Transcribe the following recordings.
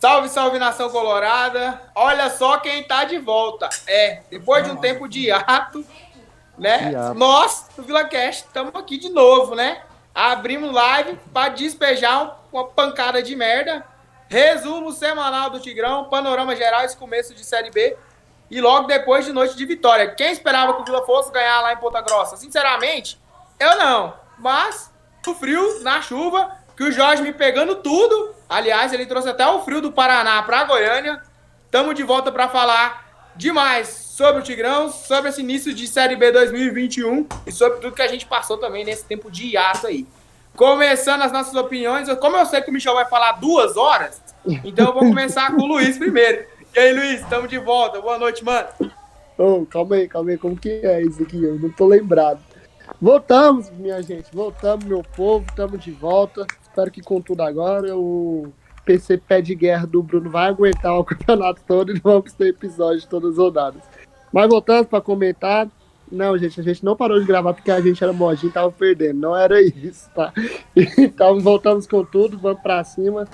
Salve, salve, nação colorada. Olha só quem tá de volta. Depois de um tempo de hiato, né? Nós, do VilaCast, estamos aqui de novo, né? Abrimos live para despejar uma pancada de merda. Resumo semanal do Tigrão, panorama geral, esse começo de Série B. E logo depois de noite de vitória. Quem esperava que o Vila fosse ganhar lá em Ponta Grossa? Sinceramente, eu não. Mas, no frio, na chuva, que o Jorge me pegando tudo. Aliás, ele trouxe até o frio do Paraná para Goiânia. Estamos de volta para falar demais sobre o Tigrão, sobre esse início de Série B 2021 e sobre tudo que a gente passou também nesse tempo de hiato aí. Começando as nossas opiniões, como eu sei que o Michel vai falar 2 horas, então eu vou começar com o Luiz primeiro. E aí, Luiz, estamos de volta. Boa noite, mano. Calma aí, como que é isso aqui? Eu não tô lembrado. Voltamos, minha gente, voltamos, meu povo, estamos de volta. Espero que com tudo agora o PC pé de guerra do Bruno vai aguentar o campeonato todo e não vamos ter episódio de todas as rodadas. Mas voltando para comentar, não, gente, a gente não parou de gravar porque a gente era modinho e tava perdendo, não era isso, tá? Então voltamos com tudo, vamos para cima.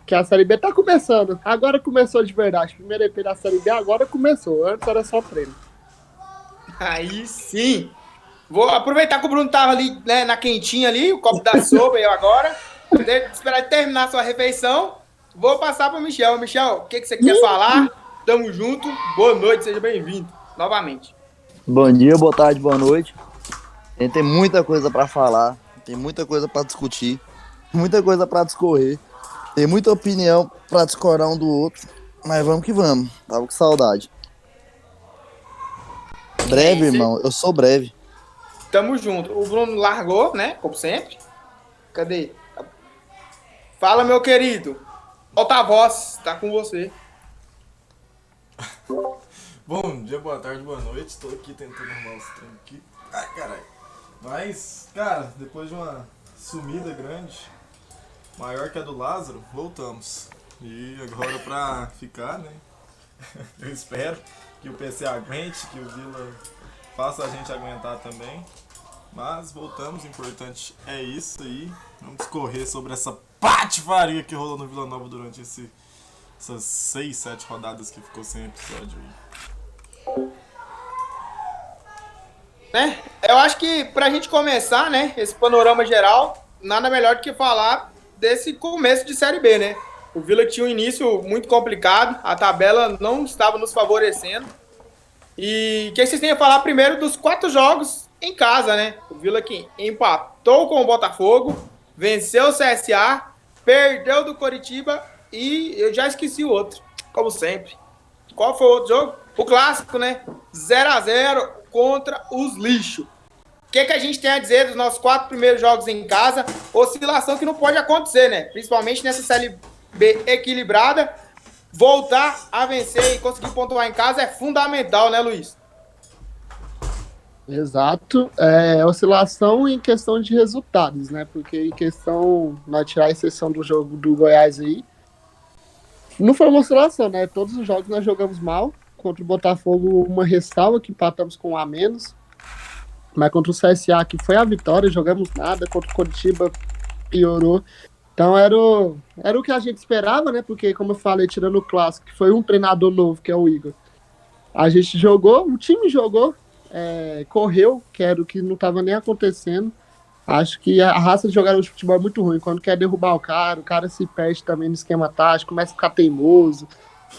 Que a Série B tá começando. Agora começou de verdade. Primeiro EP da Série B, agora começou. Antes era só treino. Aí sim. Vou aproveitar que o Bruno tava ali, né, na quentinha ali, o copo da sopa e eu agora. Esperar terminar a sua refeição. Vou passar pro Michel. Michel, o que você quer falar? Tamo junto. Boa noite, seja bem-vindo. Novamente. Bom dia, boa tarde, boa noite. A gente tem muita coisa pra falar. Tem muita coisa pra discutir. Muita coisa pra discorrer. Tem muita opinião pra discordar um do outro, mas vamos que vamos. Tava com saudade. Breve, irmão. Eu sou breve. Tamo junto. O Bruno largou, né? Como sempre. Cadê? Fala, meu querido. Volta a voz. Tá com você. Bom dia, boa tarde, boa noite. Estou aqui tentando arrumar os trem aqui. Ai, caralho. Mas, cara, depois de uma sumida grande, maior que a do Lázaro, voltamos. E agora pra ficar, né? Eu espero que o PC aguente, que o Vila faça a gente aguentar também. Mas voltamos, o importante é isso aí. Vamos discorrer sobre essa patifaria que rolou no Vila Nova durante essas 6, 7 rodadas que ficou sem episódio aí. Né? Eu acho que pra gente começar, né, esse panorama geral, nada melhor do que falar desse começo de Série B, né? O Vila tinha um início muito complicado, a tabela não estava nos favorecendo. E o que vocês têm a falar primeiro dos 4 jogos em casa, né? O Vila que empatou com o Botafogo, venceu o CSA, perdeu do Coritiba e eu já esqueci o outro, como sempre. Qual foi o outro jogo? O clássico, né? 0-0 contra os lixos. O que a gente tem a dizer dos nossos 4 primeiros jogos em casa? Oscilação que não pode acontecer, né? Principalmente nessa Série B equilibrada. Voltar a vencer e conseguir pontuar em casa é fundamental, né, Luiz? Exato. Oscilação em questão de resultados, né? Porque em questão, nós tirar a exceção do jogo do Goiás aí, não foi uma oscilação, né? Todos os jogos nós jogamos mal. Contra o Botafogo, uma ressalva que empatamos com um a menos. Mas contra o CSA, que foi a vitória, jogamos nada. Contra o Coritiba, piorou. Então era o que a gente esperava, né? Porque, como eu falei, tirando o clássico, que foi um treinador novo, que é o Igor. A gente jogou, o time jogou, correu, que era o que não estava nem acontecendo. Acho que a raça de jogador de futebol é muito ruim. Quando quer derrubar o cara se perde também no esquema tático, começa a ficar teimoso.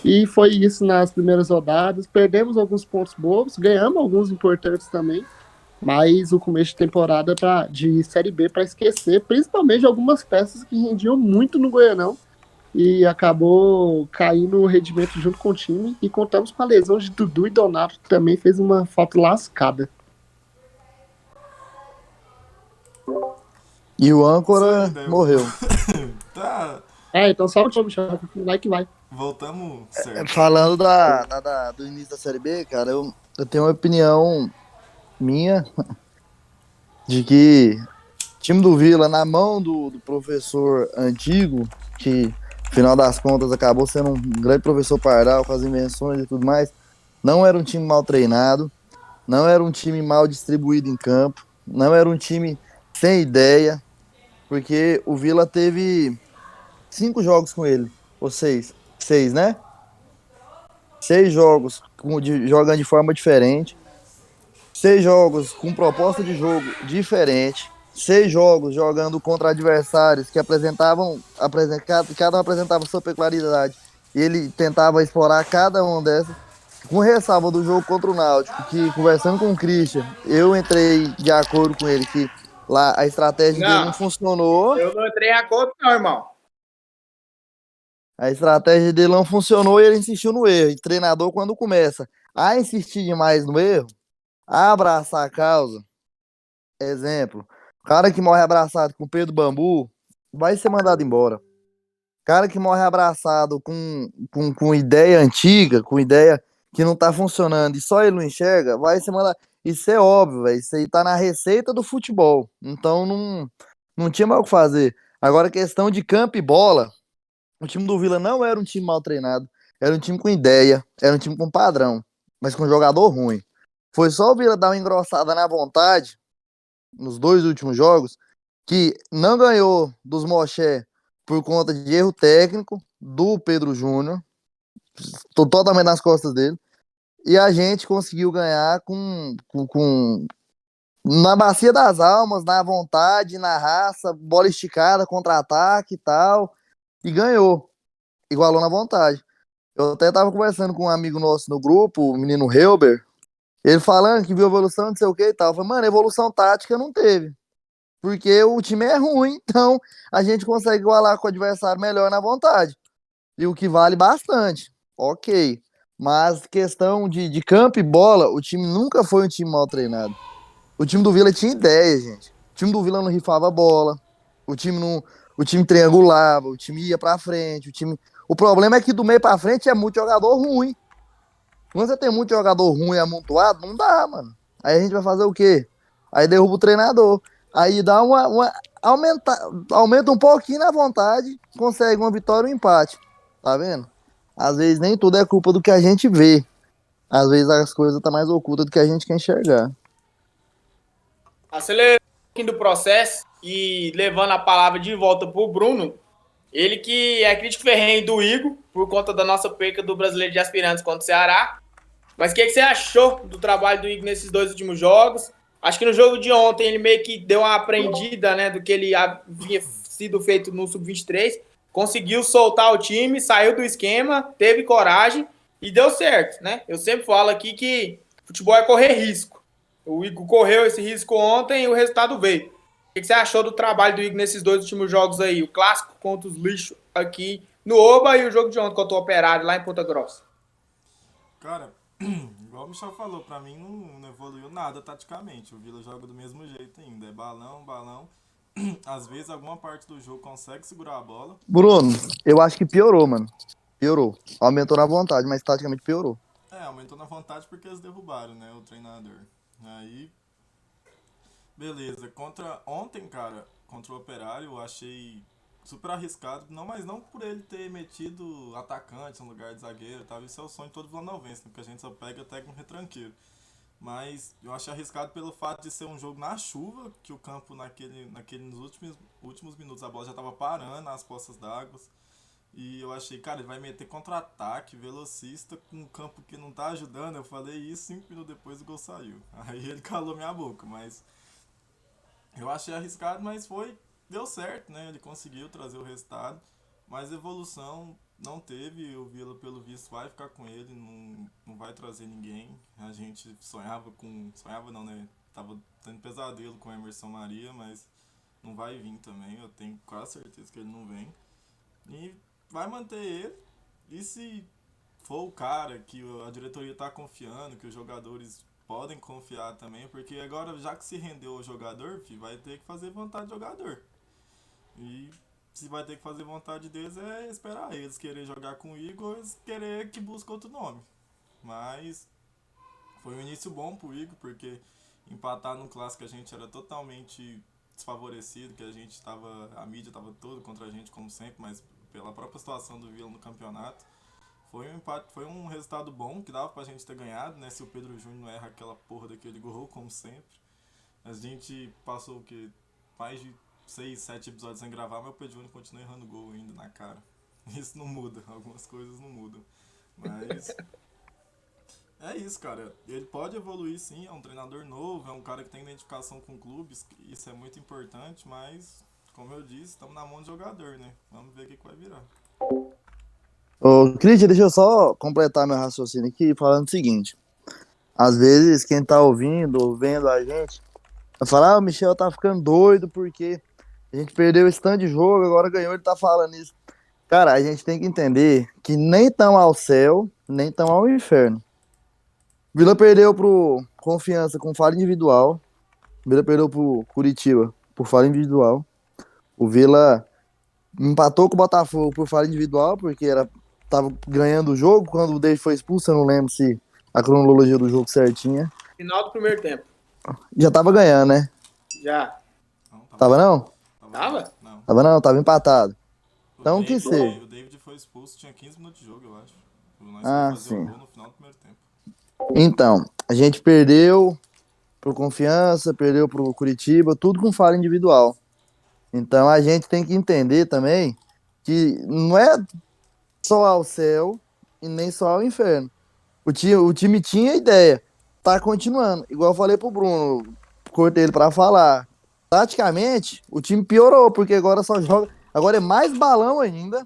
E foi isso nas primeiras rodadas. Perdemos alguns pontos bobos, ganhamos alguns importantes também. Mas o começo de temporada de Série B para esquecer, principalmente de algumas peças que rendiam muito no Goianão. E acabou caindo o rendimento junto com o time. E contamos com a lesão de Dudu e Donato, que também fez uma falta lascada. E o âncora morreu. Tá. Então só o time, vai que vai. Voltamos certo. Falando do início da Série B, cara, eu tenho uma opinião minha de que o time do Vila, na mão do professor antigo, que no final das contas acabou sendo um grande professor Pardal com as invenções e tudo mais, não era um time mal treinado, não era um time mal distribuído em campo, não era um time sem ideia, porque o Vila teve 5 jogos com ele, ou 6. 6, né? 6 jogos jogando de forma diferente. 6 jogos com proposta de jogo diferente. 6 jogos jogando contra adversários que cada um apresentava sua peculiaridade. E ele tentava explorar cada uma dessas. Com ressalva do jogo contra o Náutico, que conversando com o Christian, eu entrei de acordo com ele que lá a estratégia dele não Não, funcionou. eu não entrei em acordo, não, irmão. A estratégia dele não funcionou e ele insistiu no erro. E treinador, quando começa a insistir demais no erro, a abraçar a causa, exemplo, cara que morre abraçado com o Pedro Bambu, vai ser mandado embora. Cara que morre abraçado com ideia antiga, com ideia que não tá funcionando e só ele não enxerga, vai ser mandado. Isso é óbvio, velho. Isso aí tá na receita do futebol. Então não tinha mais o que fazer. Agora, questão de campo e bola, o time do Vila não era um time mal treinado. Era um time com ideia, era um time com padrão, mas com jogador ruim. Foi só o Vila dar uma engrossada na vontade nos 2 últimos jogos, que não ganhou dos Moché por conta de erro técnico do Pedro Júnior, totalmente nas costas dele, e a gente conseguiu ganhar na bacia das almas, na vontade, na raça, bola esticada, contra-ataque e tal, e ganhou, igualou na vontade. Eu até tava conversando com um amigo nosso no grupo, o menino Helber, ele falando que viu evolução, não sei o que e tal. Eu falei, mano, evolução tática não teve. Porque o time é ruim, então a gente consegue igualar com o adversário melhor na vontade. E o que vale bastante. Ok. Mas questão de campo e bola, o time nunca foi um time mal treinado. O time do Vila tinha ideia, gente. O time do Vila não rifava a bola. O time não, o time triangulava, o time ia pra frente, o problema é que do meio pra frente é muito jogador ruim. Quando você tem muito jogador ruim amontoado, não dá, mano. Aí a gente vai fazer o quê? Aí derruba o treinador. Aí dá aumenta um pouquinho na vontade, consegue uma vitória ou um empate. Tá vendo? Às vezes nem tudo é culpa do que a gente vê. Às vezes as coisas estão mais ocultas do que a gente quer enxergar. Acelerando um pouquinho do processo e levando a palavra de volta para o Bruno, ele que é crítico ferrenho do Igor, por conta da nossa perca do Brasileiro de Aspirantes contra o Ceará. Mas o que você achou do trabalho do Igor nesses 2 últimos jogos? Acho que no jogo de ontem ele meio que deu uma aprendida, né, do que ele havia sido feito no Sub-23. Conseguiu soltar o time, saiu do esquema, teve coragem e deu certo, né? Eu sempre falo aqui que futebol é correr risco. O Igor correu esse risco ontem e o resultado veio. O que você achou do trabalho do Igor nesses 2 últimos jogos aí? O clássico contra os lixos aqui no Oba e o jogo de ontem contra o Operário lá em Ponta Grossa. Cara, igual o Michel falou, pra mim não evoluiu nada taticamente. O Vila joga do mesmo jeito ainda. É balão, balão. Às vezes alguma parte do jogo consegue segurar a bola. Bruno, eu acho que piorou, mano. Piorou. Aumentou na vontade, mas taticamente piorou. Aumentou na vontade porque eles derrubaram, né, o treinador. Aí, beleza. Ontem, cara, contra o Operário, eu achei super arriscado. Não, mas não por ele ter metido atacante no lugar de zagueiro, tá? Isso é o sonho de todo vilanovense, né? Porque a gente só pega técnico retranqueiro. Mas eu achei arriscado pelo fato de ser um jogo na chuva, que o campo nos últimos minutos a bola já tava parando nas poças d'água. E eu achei, cara, ele vai meter contra-ataque, velocista, com um campo que não tá ajudando. Eu falei isso, 5 minutos depois o gol saiu. Aí ele calou minha boca, mas eu achei arriscado, mas deu certo, né? Ele conseguiu trazer o resultado, mas evolução não teve. O Vila, pelo visto, vai ficar com ele, não vai trazer ninguém. A gente sonhava não, né? Tava tendo pesadelo com o Emerson Maria, mas não vai vir também. Eu tenho quase certeza que ele não vem. E vai manter ele. E se for o cara que a diretoria tá confiando, que os jogadores podem confiar também, porque agora, já que se rendeu o jogador, vai ter que fazer vontade do jogador. E se vai ter que fazer vontade deles é esperar eles querer jogar com o Igor, eles querer que busque outro nome. Mas foi um início bom pro Igor, porque empatar no clássico a gente era totalmente desfavorecido, que a mídia tava toda contra a gente como sempre, mas pela própria situação do Vila no campeonato, foi um empate, foi um resultado bom, que dava pra gente ter ganhado, né, se o Pedro Júnior não erra aquela porra daquele gol, como sempre. A gente passou o que? Mais de 6, 7 episódios sem gravar, mas o Pedro Júnior continua errando gol ainda na cara. Isso não muda, algumas coisas não mudam. Mas é isso, cara. Ele pode evoluir sim, é um treinador novo, é um cara que tem identificação com clubes, isso é muito importante, mas, como eu disse, estamos na mão do jogador, né? Vamos ver o que vai virar. Ô, Christian, deixa eu só completar meu raciocínio aqui falando o seguinte. Às vezes, quem tá ouvindo ou vendo a gente, vai falar, o Michel tá ficando doido porque a gente perdeu esse tanto de jogo, agora ganhou, ele tá falando isso. Cara, a gente tem que entender que nem tão ao céu, nem tão ao inferno. Vila perdeu pro Confiança com falha individual. Vila perdeu pro Curitiba por falha individual. O Vila empatou com o Botafogo por falha individual, porque tava ganhando o jogo. Quando o David foi expulso, eu não lembro se a cronologia do jogo certinha. Final do primeiro tempo. Já tava ganhando, né? Já. Não, Tava não? Tava? Não. Tava não, tava empatado. O Então, David, que seja. o David foi expulso, tinha 15 minutos de jogo, eu acho. O Nós Ah, foi fazer sim. o gol no final do primeiro tempo. Então, a gente perdeu pro Confiança, perdeu pro Curitiba, tudo com falha individual. Então a gente tem que entender também que não é só ao céu e nem só ao inferno. O time tinha ideia, tá continuando. Igual eu falei pro Bruno, cortei ele pra falar. Taticamente, o time piorou, porque agora só joga. Agora é mais balão ainda.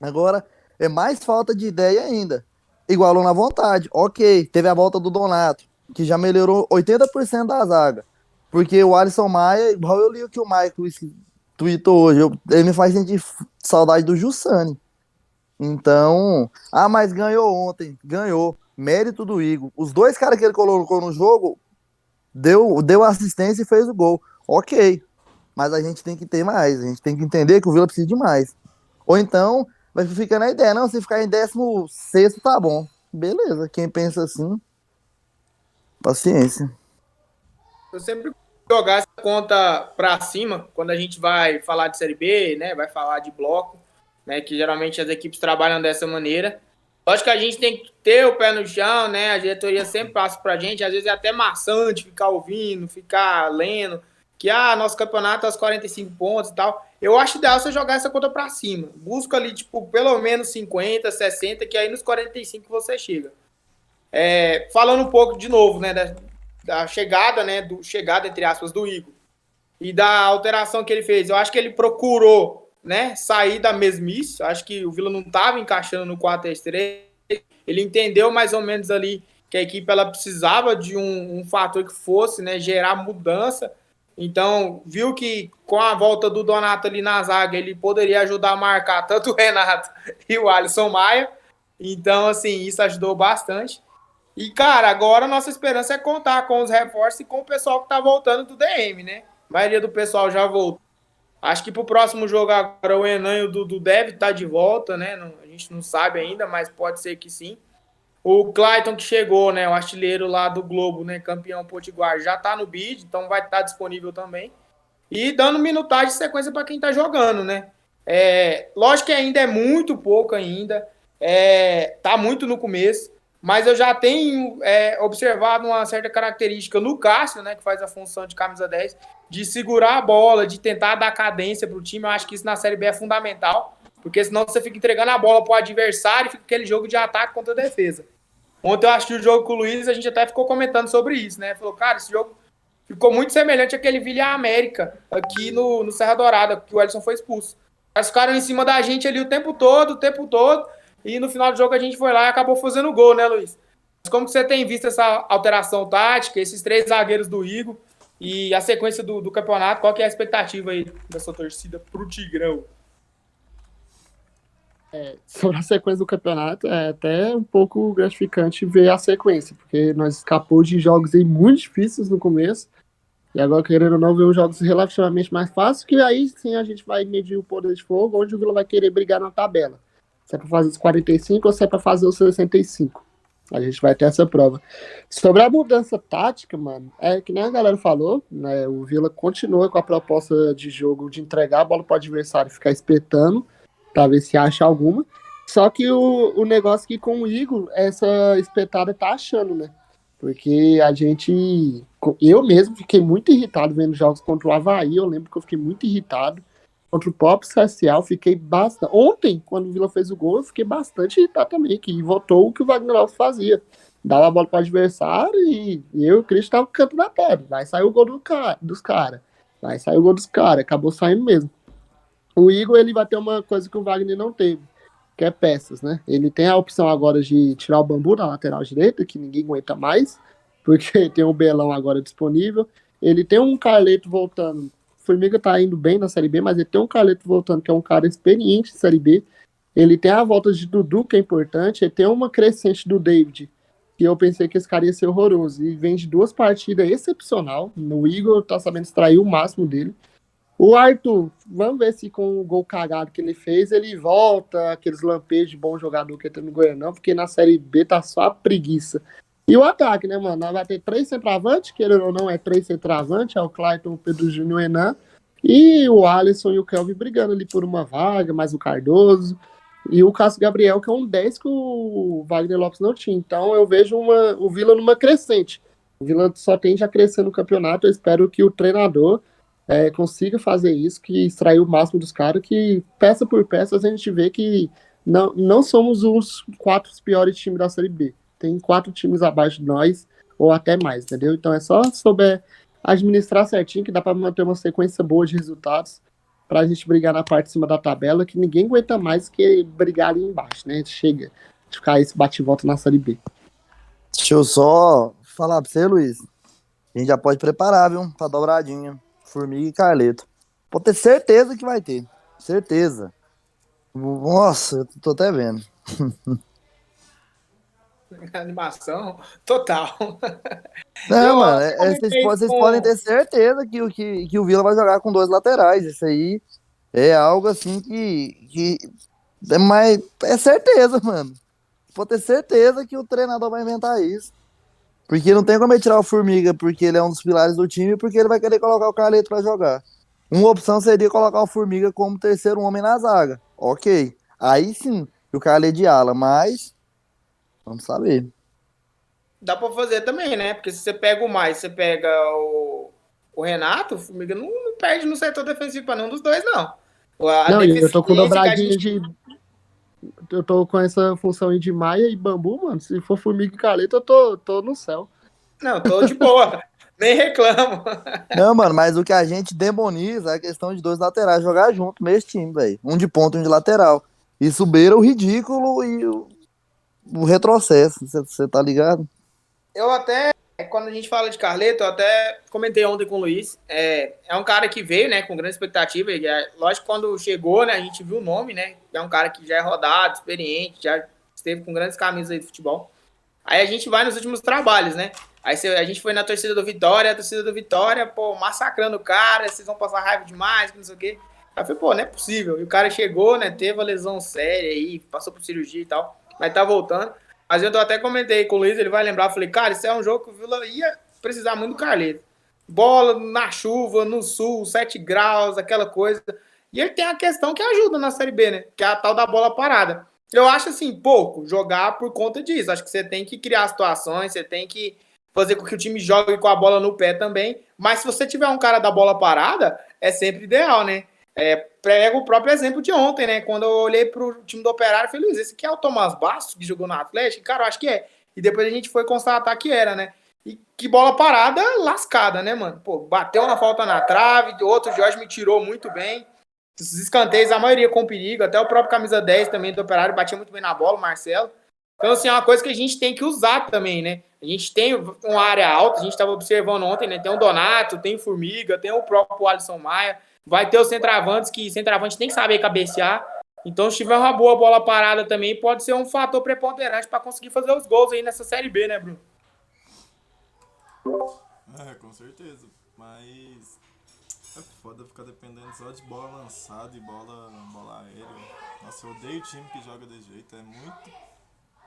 Agora é mais falta de ideia ainda. Igualou na vontade. Ok, teve a volta do Donato, que já melhorou 80% da zaga. Porque o Alisson Maia, igual eu li o que o Michael tweetou hoje, ele me faz sentir saudade do Jussani. Então, mas ganhou ontem, ganhou. Mérito do Igor. Os dois caras que ele colocou no jogo, deu assistência e fez o gol. Ok, mas a gente tem que ter mais, a gente tem que entender que o Vila precisa de mais. Ou então, vai ficar na ideia, não, se ficar em 16º tá bom. Beleza, quem pensa assim, paciência. Eu sempre jogar essa conta pra cima quando a gente vai falar de Série B, né? Vai falar de bloco, né? Que geralmente as equipes trabalham dessa maneira. Lógico que a gente tem que ter o pé no chão, né? A diretoria sempre passa pra gente, às vezes é até maçante ficar ouvindo, ficar lendo, que nosso campeonato é aos 45 pontos e tal. Eu acho ideal você jogar essa conta pra cima. Busca ali, tipo, pelo menos 50, 60, que aí nos 45 você chega. Falando um pouco de novo, né, da chegada, né, chegada, entre aspas, do Igor e da alteração que ele fez. Eu acho que ele procurou, né, sair da mesmice. Eu acho que o Vila não estava encaixando no 4-3-3. Ele entendeu mais ou menos ali que a equipe ela precisava de um fator que fosse, né, gerar mudança. Então, viu que com a volta do Donato ali na zaga, ele poderia ajudar a marcar tanto o Renato e o Alisson Maia. Então, assim, isso ajudou bastante. E, cara, agora a nossa esperança é contar com os reforços e com o pessoal que tá voltando do DM, né? A maioria do pessoal já voltou. Acho que pro próximo jogo agora o Enan e o Dudu deve estar de volta, né? A gente não sabe ainda, mas pode ser que sim. O Clayton que chegou, né? O artilheiro lá do Globo, né? Campeão potiguar, já tá no bid, então vai estar disponível também. E dando minutagem de sequência para quem tá jogando, né? Lógico que ainda é muito pouco ainda. Tá muito no começo. Mas eu já tenho observado uma certa característica no Cássio, né, que faz a função de camisa 10, de segurar a bola, de tentar dar cadência para o time. Eu acho que isso na Série B é fundamental, porque senão você fica entregando a bola para o adversário e fica aquele jogo de ataque contra a defesa. Ontem eu assisti o jogo com o Luiz, a gente até ficou comentando sobre isso, né? Falou, cara, esse jogo ficou muito semelhante àquele Vila América aqui no Serra Dourada, que o Ellison foi expulso. Eles ficaram em cima da gente ali o tempo todo, e no final do jogo a gente foi lá e acabou fazendo gol, né, Luiz? Mas como que você tem visto essa alteração tática, esses 3 zagueiros do Igor e a sequência do campeonato? Qual que é a expectativa aí da sua torcida pro Tigrão? Sobre a sequência do campeonato, é até um pouco gratificante ver a sequência, porque nós escapou de jogos aí muito difíceis no começo, e agora, querendo ou não, ver uns jogos relativamente mais fáceis, que aí sim a gente vai medir o poder de fogo, onde o Vila vai querer brigar na tabela. Se é para fazer os 45 ou se é para fazer os 65. A gente vai ter essa prova. Sobre a mudança tática, mano, é que nem a galera falou, né? O Vila continua com a proposta de jogo de entregar a bola para o adversário e ficar espetando, para ver se acha alguma. Só que o negócio que com o Igor, essa espetada tá achando, né? Porque eu mesmo fiquei muito irritado vendo jogos contra o Avaí. Eu lembro que eu fiquei muito irritado. contra o próprio CSA, eu fiquei bastante. Ontem, quando o Vila fez o gol, eu fiquei bastante irritado também, que voltou o que o Wagner Lopes fazia. Dava a bola para o adversário e eu e o Cristo estavam canto da pedra. Vai sair o gol dos caras. Vai sair o gol dos caras. Acabou saindo mesmo. O Igor, ele vai ter uma coisa que o Wagner não teve, que é peças, né? Ele tem a opção agora de tirar o Bambu na lateral direita, que ninguém aguenta mais, porque tem o Belão agora disponível. Ele tem um Carleto voltando. O Formiga tá indo bem na Série B, mas ele tem um Carleto voltando, que é um cara experiente em Série B. Ele tem a volta de Dudu, que é importante. Ele tem uma crescente do David, que eu pensei que esse cara ia ser horroroso. E vem de 2 partidas excepcional. O Igor tá sabendo extrair o máximo dele. O Arthur, vamos ver se com o gol cagado que ele fez, ele volta aqueles lampejos de bom jogador que tem no Goianão, porque na Série B tá só a preguiça. E o ataque, né, mano? Nós vai ter 3 centroavantes, querendo ou não, é 3 centroavantes, é o Clayton, o Pedro Júnior e o Enan, e o Alisson e o Kelvin brigando ali por uma vaga, mais o Cardoso, e o Cássio Gabriel, que é um 10 que o Wagner Lopes não tinha. Então eu vejo o Vila numa crescente. O Vila só tende a crescer no campeonato, eu espero que o treinador consiga fazer isso, que extrair o máximo dos caras, que peça por peça a gente vê que não somos os 4 piores times da Série B. Tem 4 times abaixo de nós, ou até mais, entendeu? Então é só souber administrar certinho, que dá para manter uma sequência boa de resultados, para a gente brigar na parte de cima da tabela, que ninguém aguenta mais que brigar ali embaixo, né? Chega de ficar esse bate-volta na Série B. Deixa eu só falar pra você, Luiz. A gente já pode preparar, viu? Pra dobradinha. Formiga e Carleto. Pode ter certeza que vai ter. Certeza. Nossa, eu tô até vendo. Animação total. Não, Eu mano, até comentei vocês podem com. ter certeza que o Vila vai jogar com 2 laterais. Isso aí é algo assim que é mais. É certeza, mano. Pode ter certeza que o treinador vai inventar isso. Porque não tem como ele tirar o Formiga porque ele é um dos pilares do time, porque ele vai querer colocar o Carleto pra jogar. Uma opção seria colocar o Formiga como terceiro homem na zaga. Ok. Aí sim, o Carleto de ala, mas vamos saber. Dá pra fazer também, né? Porque se você pega o mais, você pega o Renato, o Formiga não perde no setor defensivo pra nenhum dos dois, não. A Não, e eu tô com deficiência que a dobradinha gente. de. Eu tô com essa função aí de Maia e Bambu, mano. Se for Formiga e Caleta, eu tô no céu. Não, tô de boa. Nem reclamo. Não, mano, mas o que a gente demoniza é a questão de 2 laterais jogar junto nesse time, velho. Um de ponta e um de lateral. Isso beira o ridículo e o retrocesso. Você tá ligado? Eu até, quando a gente fala de Carleto, eu até comentei ontem com o Luiz. É um cara que veio, né, com grande expectativa. Lógico que quando chegou, né, a gente viu o nome, né? É um cara que já é rodado, experiente, já esteve com grandes camisas aí de futebol. Aí a gente vai nos últimos trabalhos, né? Aí a gente foi na torcida do Vitória, a torcida do Vitória, pô, massacrando o cara, vocês vão passar raiva demais, que não sei o quê. Aí eu falei, pô, não é possível. E o cara chegou, né? Teve uma lesão séria aí, passou por cirurgia e tal, mas tá voltando. Mas eu até comentei com o Luiz, ele vai lembrar, falei, cara, isso é um jogo que o Vila ia precisar muito do Carleto. Bola na chuva, no sul, 7 graus, aquela coisa. E ele tem a questão que ajuda na Série B, né? Que é a tal da bola parada. Eu acho assim, pouco jogar por conta disso. Acho que você tem que criar situações, você tem que fazer com que o time jogue com a bola no pé também. Mas se você tiver um cara da bola parada, é sempre ideal, né? Pega o próprio exemplo de ontem, né? Quando eu olhei pro time do Operário, eu falei, Luiz, esse aqui é o Tomás Bastos, que jogou no Atlético? Cara, eu acho que é. E depois a gente foi constatar que era, né? E que bola parada lascada, né, mano? Pô, bateu na falta na trave, outro Jorge me tirou muito bem. Os escanteios, a maioria com perigo, até o próprio camisa 10 também do Operário batia muito bem na bola, o Marcelo. Então, assim, é uma coisa que a gente tem que usar também, né? A gente tem uma área alta, a gente estava observando ontem, né? Tem o Donato, tem o Formiga, tem o próprio Alisson Maia, vai ter os centravantes, que centroavante tem que saber cabecear. Então, se tiver uma boa bola parada também, pode ser um fator preponderante para conseguir fazer os gols aí nessa Série B, né, Bruno? Com certeza. Mas é foda ficar dependendo só de bola lançada e bola aérea. Nossa, eu odeio time que joga desse jeito. É muito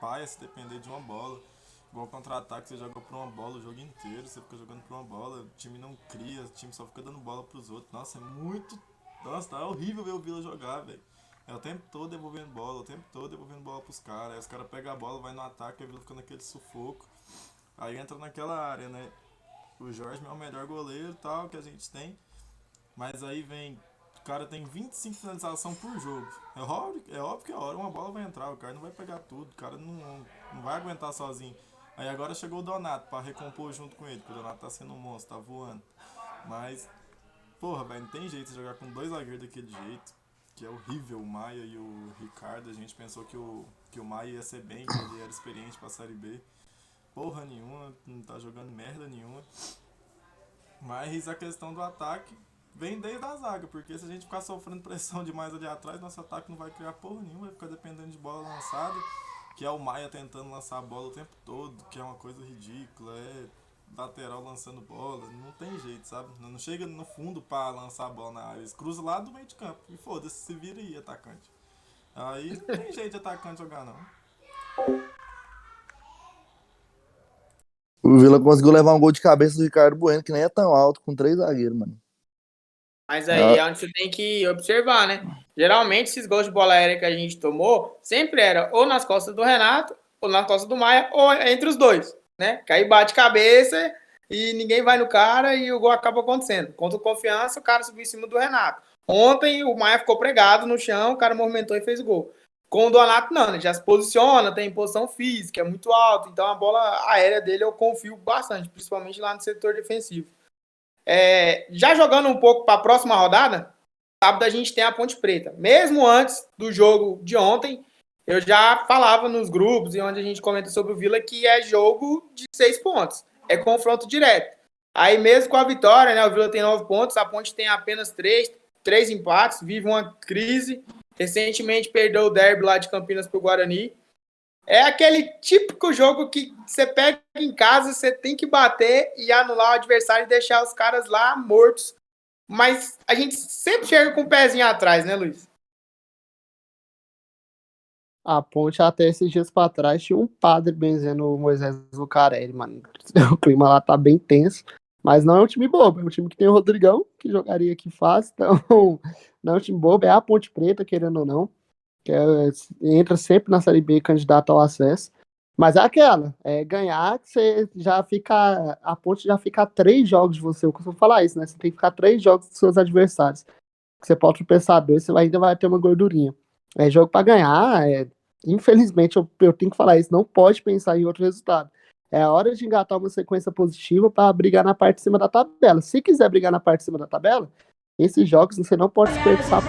paia se depender de uma bola. Igual contra-ataque, você joga por uma bola o jogo inteiro, você fica jogando por uma bola, o time não cria, o time só fica dando bola pros outros. Nossa, é muito. Nossa, tá horrível ver o Vila jogar, velho. É o tempo todo devolvendo bola, o tempo todo devolvendo bola pros caras. Aí os caras pegam a bola, vai no ataque, e o Vila fica naquele sufoco. Aí entra naquela área, né? O Jorge é o melhor goleiro e tal que a gente tem. Mas aí vem o cara tem 25 finalizações por jogo. É óbvio que a hora uma bola vai entrar, o cara não vai pegar tudo, o cara não vai aguentar sozinho. Aí agora chegou o Donato pra recompor junto com ele, porque o Donato tá sendo um monstro, tá voando. Mas, porra, velho, não tem jeito de jogar com 2 zagueiros daquele jeito, que é horrível, o Maia e o Ricardo. A gente pensou que o Maia ia ser bem, que ele era experiente pra Série B. Porra nenhuma, não tá jogando merda nenhuma. Mas a questão do ataque vem desde a zaga, porque se a gente ficar sofrendo pressão demais ali atrás, nosso ataque não vai criar porra nenhuma, vai ficar dependendo de bola lançada, que é o Maia tentando lançar a bola o tempo todo, que é uma coisa ridícula, é lateral lançando bola, não tem jeito, sabe? Não chega no fundo pra lançar a bola na área, eles cruzam lá do meio de campo, e foda-se, se vira aí, atacante. Aí não tem jeito de atacante jogar, não. O Vila conseguiu levar um gol de cabeça do Ricardo Bueno, que nem é tão alto, com 3 zagueiros, mano. Mas aí é onde você tem que observar, né? Geralmente, esses gols de bola aérea que a gente tomou, sempre era ou nas costas do Renato, ou nas costas do Maia, ou entre os dois, né? Que aí bate cabeça e ninguém vai no cara e o gol acaba acontecendo. Contra o Confiança, o cara subiu em cima do Renato. Ontem, o Maia ficou pregado no chão, o cara movimentou e fez o gol. Com o Donato, não, ele já se posiciona, tem posição física, é muito alto, então a bola aérea dele eu confio bastante, principalmente lá no setor defensivo. Já jogando um pouco para a próxima rodada, sábado a gente tem a Ponte Preta. Mesmo antes do jogo de ontem, eu já falava nos grupos e onde a gente comenta sobre o Vila que é jogo de 6 pontos. É confronto direto. Aí mesmo com a vitória, né, o Vila tem 9 pontos, a Ponte tem apenas 3 empates, vive uma crise. Recentemente perdeu o derby lá de Campinas para o Guarani. É aquele típico jogo que você pega em casa, você tem que bater e anular o adversário e deixar os caras lá mortos. Mas a gente sempre chega com o pezinho atrás, né, Luiz? A Ponte, até esses dias pra trás, tinha um padre benzendo o Moisés Lucarelli, mano. O clima lá tá bem tenso. Mas não é um time bobo, é um time que tem o Rodrigão, que jogaria aqui fácil. Então, não é um time bobo, é a Ponte Preta, querendo ou não. Que entra sempre na Série B candidato ao acesso. Mas é aquela, ganhar, que você já fica. A Ponte já fica a 3 jogos de você. Eu costumo falar isso, né? Você tem que ficar 3 jogos dos seus adversários. Você pode tropeçar 2, você ainda vai ter uma gordurinha. É jogo para ganhar. Infelizmente, eu tenho que falar isso. Não pode pensar em outro resultado. É a hora de engatar uma sequência positiva para brigar na parte de cima da tabela. Se quiser brigar na parte de cima da tabela, esses jogos você não pode desperdiçar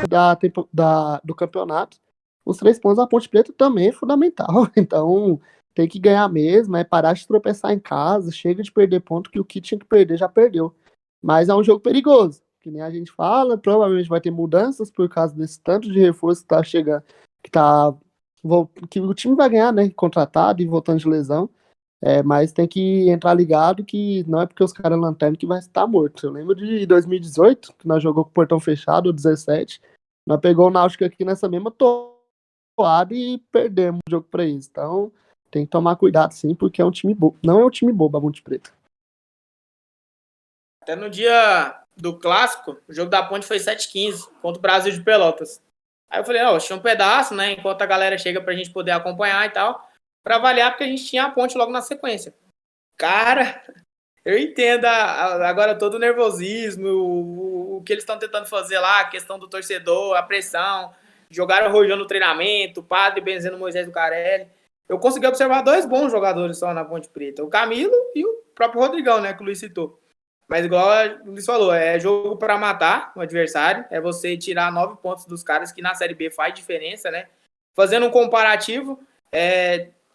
do campeonato. Os 3 pontos da Ponte Preta também é fundamental. Então, tem que ganhar mesmo, parar de tropeçar em casa, chega de perder ponto, que o que tinha que perder já perdeu. Mas é um jogo perigoso, que nem a gente fala, provavelmente vai ter mudanças por causa desse tanto de reforço que tá chegando, que o time vai ganhar, né, contratado e voltando de lesão. Mas tem que entrar ligado que não é porque os caras lanterna que vai estar morto. Eu lembro de 2018, que nós jogou com o portão fechado, o 17, nós pegou o Náutico aqui nessa mesma toada e perdemos o jogo pra eles. Então, tem que tomar cuidado sim, porque é um time bobo. Não é um time bobo, a Ponte Preta. Até no dia do clássico, o jogo da Ponte foi 7h15 contra o Brasil de Pelotas. Aí eu falei, tinha um pedaço, né? Enquanto a galera chega pra gente poder acompanhar e tal, pra avaliar, porque a gente tinha a Ponte logo na sequência. Cara, eu entendo agora todo o nervosismo, o que eles estão tentando fazer lá, a questão do torcedor, a pressão. Jogaram rojão no treinamento, o padre benzendo Moisés Lucarelli. Eu consegui observar 2 bons jogadores só na Ponte Preta, o Camilo e o próprio Rodrigão, né, que o Luiz citou. Mas igual o Luiz falou, é jogo para matar o adversário, é você tirar 9 pontos dos caras, que na Série B faz diferença, né? Fazendo um comparativo,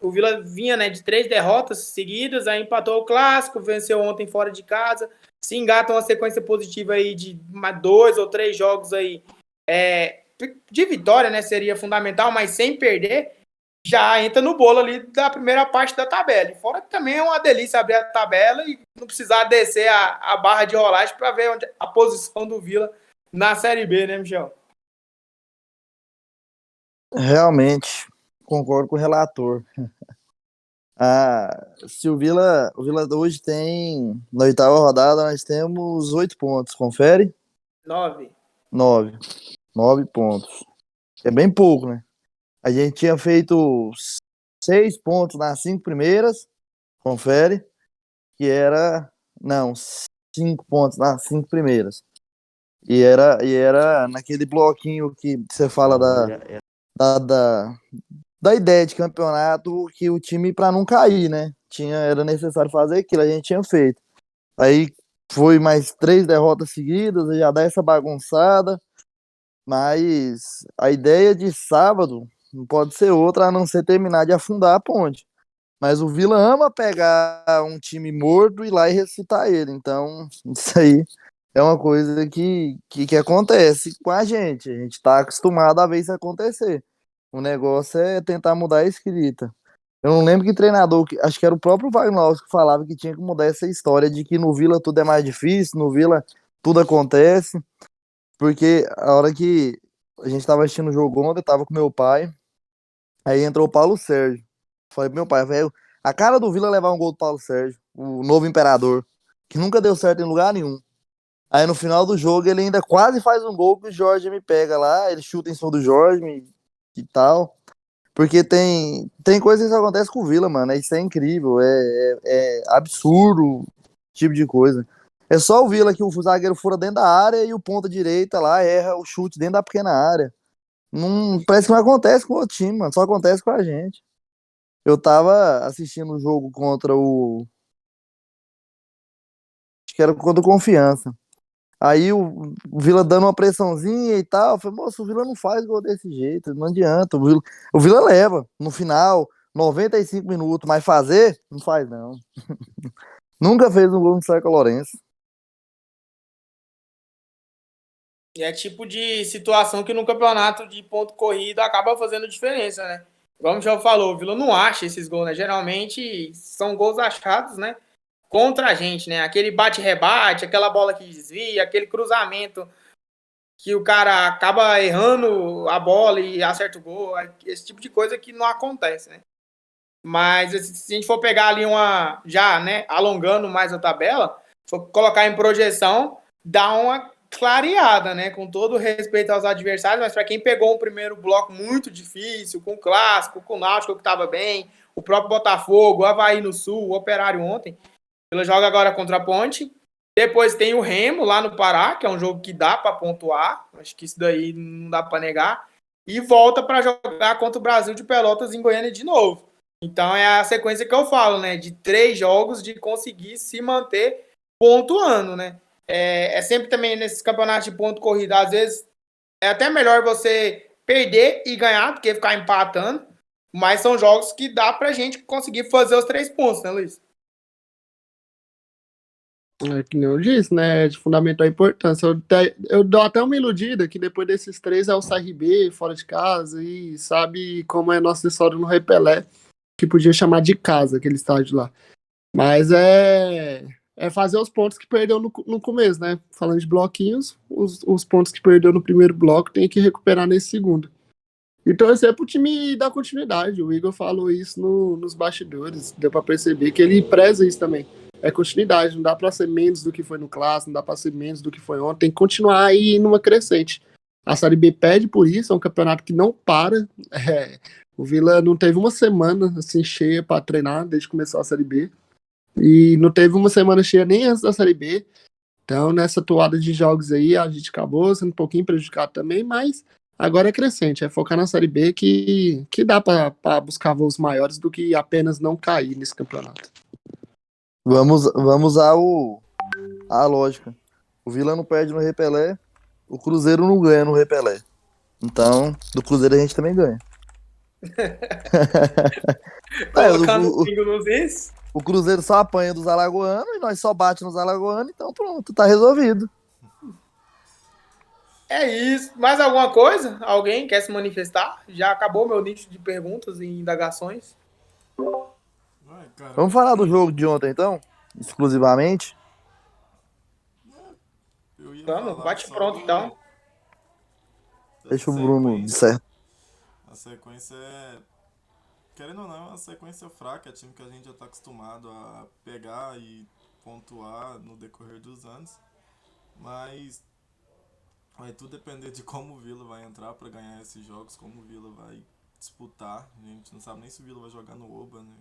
o Vila vinha, né, de 3 derrotas seguidas, aí empatou o clássico, venceu ontem fora de casa, se engata uma sequência positiva aí de 2 ou 3 jogos aí de vitória, né, seria fundamental, mas sem perder, já entra no bolo ali da primeira parte da tabela. E fora que também é uma delícia abrir a tabela e não precisar descer a barra de rolagem para ver onde a posição do Vila na Série B, né, Michel? Realmente, concordo com o relator. Se o Vila hoje tem, na 8ª rodada, nós temos 8 pontos, confere? 9 pontos. É bem pouco, né? A gente tinha feito 6 pontos nas 5 primeiras, confere, que era, não, 5 pontos nas 5 primeiras. E era naquele bloquinho que você fala da, da ideia de campeonato que o time, para não cair, né? Era necessário fazer aquilo, a gente tinha feito. Aí foi mais 3 derrotas seguidas, já dá essa bagunçada. Mas a ideia de sábado não pode ser outra a não ser terminar de afundar a ponte. Mas o Vila ama pegar um time morto e ir lá e ressuscitar ele. Então, isso aí é uma coisa que acontece com a gente. A gente está acostumado a ver isso acontecer. O negócio é tentar mudar a escrita. Eu não lembro que treinador, acho que era o próprio Wagner que falava que tinha que mudar essa história de que no Vila tudo é mais difícil, no Vila tudo acontece. Porque a hora que a gente tava assistindo o jogo ontem, eu tava com meu pai, aí entrou o Paulo Sérgio. Falei pro meu pai, velho, a cara do Vila é levar um gol do Paulo Sérgio, o novo imperador, que nunca deu certo em lugar nenhum. Aí no final do jogo ele ainda quase faz um gol que o Jorge me pega lá, ele chuta em cima do Jorge e tal. Porque tem coisas que acontecem com o Vila, mano. Isso é incrível, é absurdo, tipo de coisa. É só o Vila que o zagueiro fura dentro da área e o ponta direita lá erra o chute dentro da pequena área. Não, parece que não acontece com o outro time, mano. Só acontece com a gente. Eu tava assistindo o jogo contra o. Acho que era contra o Confiança. Aí o Vila dando uma pressãozinha e tal. Eu falei, moço, o Vila não faz gol desse jeito, não adianta. O Vila leva no final, 95 minutos, mas fazer, não faz não. Nunca fez um gol no Cerco Lourenço. E é tipo de situação que no campeonato de ponto corrido acaba fazendo diferença, né? Como já falou, o Vila não acha esses gols, né? Geralmente são gols achados, né? Contra a gente, né? Aquele bate-rebate, aquela bola que desvia, aquele cruzamento que o cara acaba errando a bola e acerta o gol. Esse tipo de coisa que não acontece, né? Mas se a gente for pegar ali já, né, alongando mais a tabela, for colocar em projeção, dá uma clareada, né, com todo respeito aos adversários, mas para quem pegou um primeiro bloco muito difícil, com o Clássico, com o Náutico que estava bem, o próprio Botafogo, o Avaí no Sul, o Operário ontem, ele joga agora contra a Ponte. Depois tem o Remo lá no Pará, que é um jogo que dá para pontuar, acho que isso daí não dá para negar, e volta para jogar contra o Brasil de Pelotas em Goiânia de novo. Então é a sequência que eu falo, né? De 3 jogos de conseguir se manter pontuando, né? É sempre também nesses campeonatos de ponto corrido, às vezes é até melhor você perder e ganhar do que ficar empatando, mas são jogos que dá pra gente conseguir fazer os 3 pontos, né, Luiz? É que nem eu disse, né? É de fundamental importância. Eu dou até uma iludida que depois desses 3 é o CRB fora de casa e sabe como é nossa história no Repelé, que podia chamar de casa aquele estádio lá. Mas é fazer os pontos que perdeu no começo, né? Falando de bloquinhos, os pontos que perdeu no primeiro bloco tem que recuperar nesse segundo. E torcer pro time dar continuidade. O Igor falou isso nos bastidores. Deu pra perceber que ele preza isso também. É continuidade. Não dá pra ser menos do que foi no clássico, não dá pra ser menos do que foi ontem. Tem que continuar aí numa crescente. A Série B pede por isso, é um campeonato que não para. O Vila não teve uma semana assim cheia para treinar desde que começou a Série B. E não teve uma semana cheia nem antes da Série B. Então, nessa toada de jogos aí, a gente acabou sendo um pouquinho prejudicado também, mas agora é crescente, é focar na Série B que dá para buscar voos maiores do que apenas não cair nesse campeonato. Vamos a lógica. O Vila não perde no Repelé, o Cruzeiro não ganha no Repelé. Então, do Cruzeiro a gente também ganha. Colocando o pingo nos is. O Cruzeiro só apanha dos alagoanos e nós só bate nos alagoanos, então pronto, tá resolvido. É isso. Mais alguma coisa? Alguém quer se manifestar? Já acabou meu nicho de perguntas e indagações. Ai, cara, Vamos falar do jogo de ontem, então? Exclusivamente. eu ia Vamos, falar bate só pronto então. Deixa o Bruno de certo. A sequência é. Querendo ou não, é uma sequência fraca. É time que a gente já tá acostumado a pegar e pontuar no decorrer dos anos. Mas vai tudo depender de como o Vila vai entrar para ganhar esses jogos, como o Vila vai disputar. A gente não sabe nem se o Vila vai jogar no Oba, né?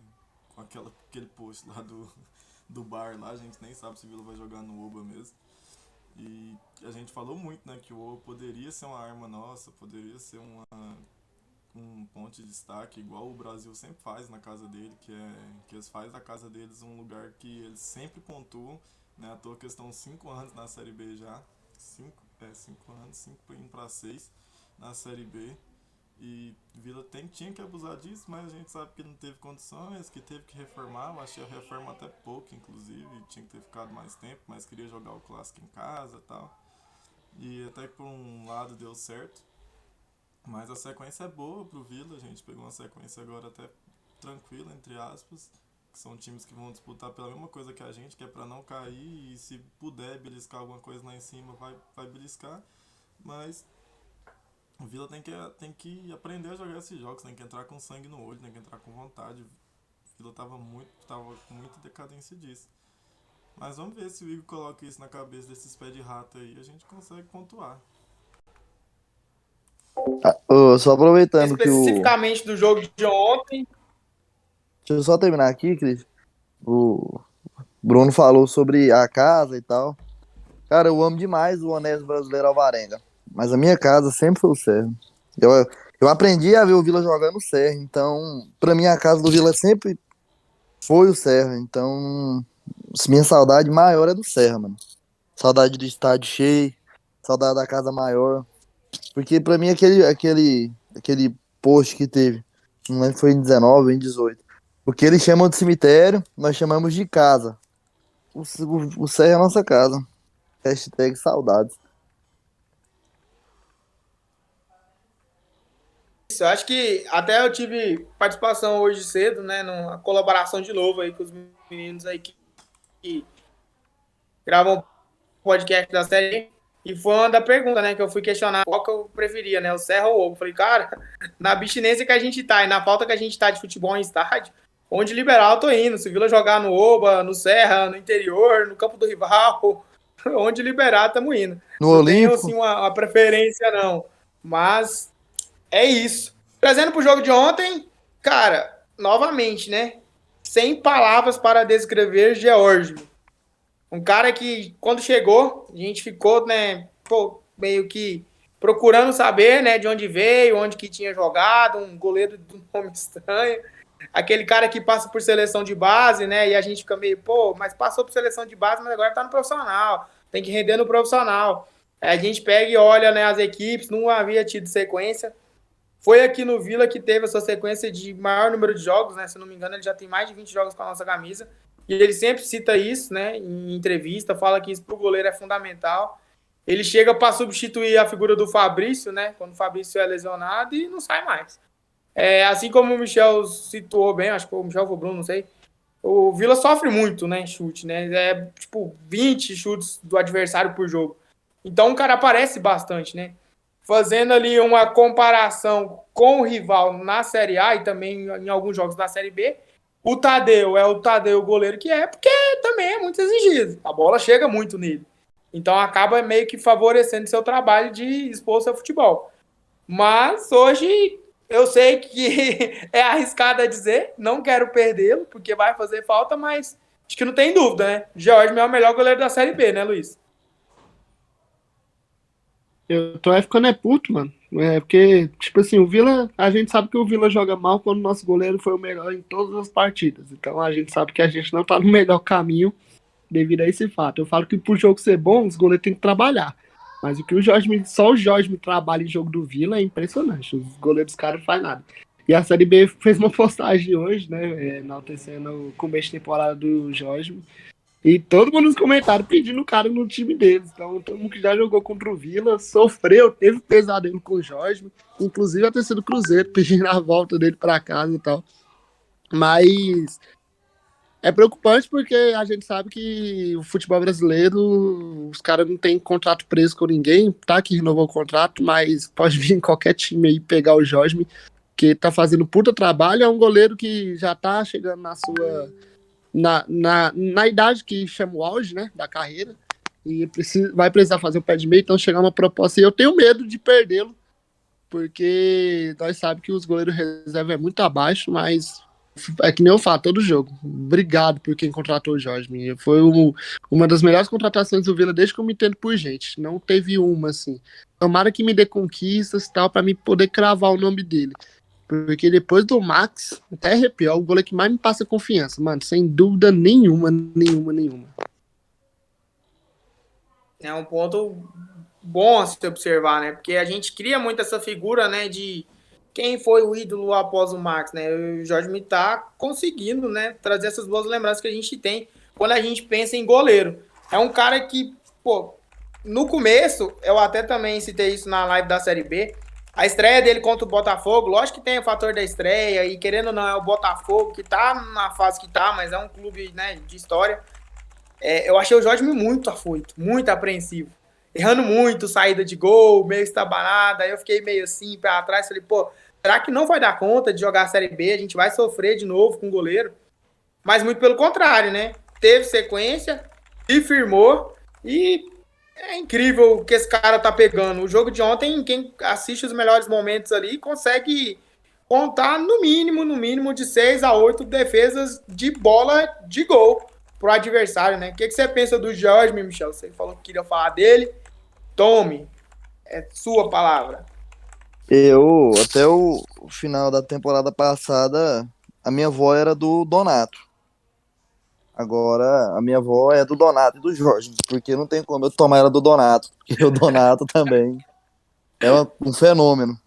Com aquele post lá do bar lá, a gente nem sabe se o Vila vai jogar no Oba mesmo. E a gente falou muito, né, que o ouro poderia ser uma arma nossa, poderia ser um ponto de destaque, igual o Brasil sempre faz na casa dele, que eles fazem da casa deles um lugar que eles sempre pontuam, né, à toa que eles estão 5 anos na Série B já, 5 anos, 5 indo para 6 na Série B, e Vila tinha que abusar disso, mas a gente sabe que não teve condições, que teve que reformar. Eu achei a reforma até pouco, inclusive, tinha que ter ficado mais tempo, mas queria jogar o clássico em casa e tal. E até que por um lado deu certo, mas a sequência é boa pro Vila. A gente pegou uma sequência agora até tranquila, entre aspas, que são times que vão disputar pela mesma coisa que a gente, que é pra não cair, e se puder beliscar alguma coisa lá em cima, vai beliscar. Mas o Vila tem que aprender a jogar esses jogos, tem que entrar com sangue no olho, tem que entrar com vontade. O Vila tava com muita decadência disso. Mas vamos ver se o Igor coloca isso na cabeça desses pés de rato aí, a gente consegue pontuar. Só aproveitando que o... Especificamente do jogo de ontem. Deixa eu só terminar aqui, Cris. O Bruno falou sobre a casa e tal. Cara, eu amo demais o honesto brasileiro Alvarenga. Mas a minha casa sempre foi o Serra. Eu aprendi a ver o Vila jogando no Serra. Então, pra mim, a casa do Vila sempre foi o Serra. Então, minha saudade maior é do Serra, mano. Saudade do estádio cheio. Saudade da casa maior. Porque pra mim, aquele post que teve, não lembro se foi em 19 ou em 18. O que eles chamam de cemitério, nós chamamos de casa. O Serra é a nossa casa. Hashtag saudades. Isso, eu acho que até eu tive participação hoje cedo, né, numa colaboração de novo aí com os meninos aí que gravam podcast da série. E foi uma da pergunta, né, que eu fui questionar qual que eu preferia, né, o Serra ou o Oba. Falei, cara, na abstinência que a gente tá e na falta que a gente tá de futebol em estádio, onde liberal eu tô indo. Se o Vila jogar no Oba, no Serra, no interior, no campo do rival, onde liberar, tamo indo. No Não tenho, Olimpo. assim, uma preferência, não. Mas é isso. Trazendo pro jogo de ontem, cara, novamente, né, sem palavras para descrever George. Um cara que, quando chegou, a gente ficou, né, meio que procurando saber, né, de onde veio, onde que tinha jogado, um goleiro de um nome estranho. Aquele cara que passa por seleção de base, né, e a gente fica meio, mas passou por seleção de base, mas agora tá no profissional, tem que render no profissional. Aí a gente pega e olha, né, as equipes, não havia tido sequência. Foi aqui no Vila que teve a sua sequência de maior número de jogos, né, se não me engano, ele já tem mais de 20 jogos com a nossa camisa. E ele sempre cita isso, né, em entrevista, fala que isso para o goleiro é fundamental. Ele chega para substituir a figura do Fabrício, né, quando o Fabrício é lesionado, e não sai mais. Assim como o Michel situou bem, acho que o Michel foi o Bruno, não sei, o Vila sofre muito, né, chute, né, tipo 20 chutes do adversário por jogo. Então o cara aparece bastante, né. Fazendo ali uma comparação com o rival na Série A e também em alguns jogos da Série B, o Tadeu é o Tadeu goleiro que é, porque também é muito exigido. A bola chega muito nele. Então acaba meio que favorecendo seu trabalho de expor seu futebol. Mas hoje eu sei que é arriscado a dizer, não quero perdê-lo, porque vai fazer falta, mas acho que não tem dúvida, né? Jorge é o melhor goleiro da Série B, né, Luiz? Eu tô ficando puto, mano. Porque, tipo assim, o Vila, a gente sabe que o Vila joga mal quando o nosso goleiro foi o melhor em todas as partidas. Então a gente sabe que a gente não tá no melhor caminho devido a esse fato. Eu falo que pro jogo ser bom, os goleiros têm que trabalhar. Mas o que só o Jorge me trabalha em jogo do Vila é impressionante. Os goleiros dos caras não fazem nada. E a Série B fez uma postagem hoje, né? Enaltecendo o começo de temporada do Jorge. E todo mundo nos comentários pedindo o cara no time deles. Então, todo mundo que já jogou contra o Vila sofreu, teve pesadelo com o Jorge, inclusive a torcida do Cruzeiro pedindo a volta dele para casa e tal. Mas é preocupante porque a gente sabe que o futebol brasileiro, os caras não têm contrato preso com ninguém, tá? Que renovou o contrato, mas pode vir em qualquer time aí pegar o Jorge, que tá fazendo puta trabalho. É um goleiro que já tá chegando na sua. Na idade que chama o auge, né, da carreira, e vai precisar fazer o pé de meio, então chegar uma proposta, e eu tenho medo de perdê-lo, porque nós sabemos que os goleiros reserva é muito abaixo, mas é que nem eu falo, todo jogo. Obrigado por quem contratou o Jorge. Foi uma das melhores contratações do Vila desde que eu me entendo por gente. Não teve uma, assim. Tomara que me dê conquistas e tal, pra mim poder cravar o nome dele. Porque depois do Max, até arrepiar, o goleiro que mais me passa confiança, mano. Sem dúvida nenhuma. É um ponto bom a se observar, né? Porque a gente cria muito essa figura, né, de quem foi o ídolo após o Max, né? O Jorge me tá conseguindo, né, trazer essas boas lembranças que a gente tem quando a gente pensa em goleiro. É um cara que, pô, no começo, eu até também citei isso na live da Série B, a estreia dele contra o Botafogo, lógico que tem o fator da estreia, e querendo ou não, é o Botafogo que tá na fase que tá, mas é um clube, né, de história. Eu achei o Jorge muito afoito, muito apreensivo. Errando muito, saída de gol, meio estabanada. Aí eu fiquei meio assim, pé atrás. Falei, pô, será que não vai dar conta de jogar a Série B? A gente vai sofrer de novo com o goleiro? Mas muito pelo contrário, né? Teve sequência, se firmou e é incrível o que esse cara tá pegando. O jogo de ontem, quem assiste os melhores momentos ali, consegue contar no mínimo de 6 a 8 defesas de bola de gol pro adversário, né? O que você pensa do Jorge, Michel? Você falou que queria falar dele. Tome, é sua palavra. Eu, até o final da temporada passada, a minha avó era do Donato. Agora, a minha avó é do Donato e do Jorge, porque não tem como eu tomar ela do Donato, porque o Donato também é um fenômeno.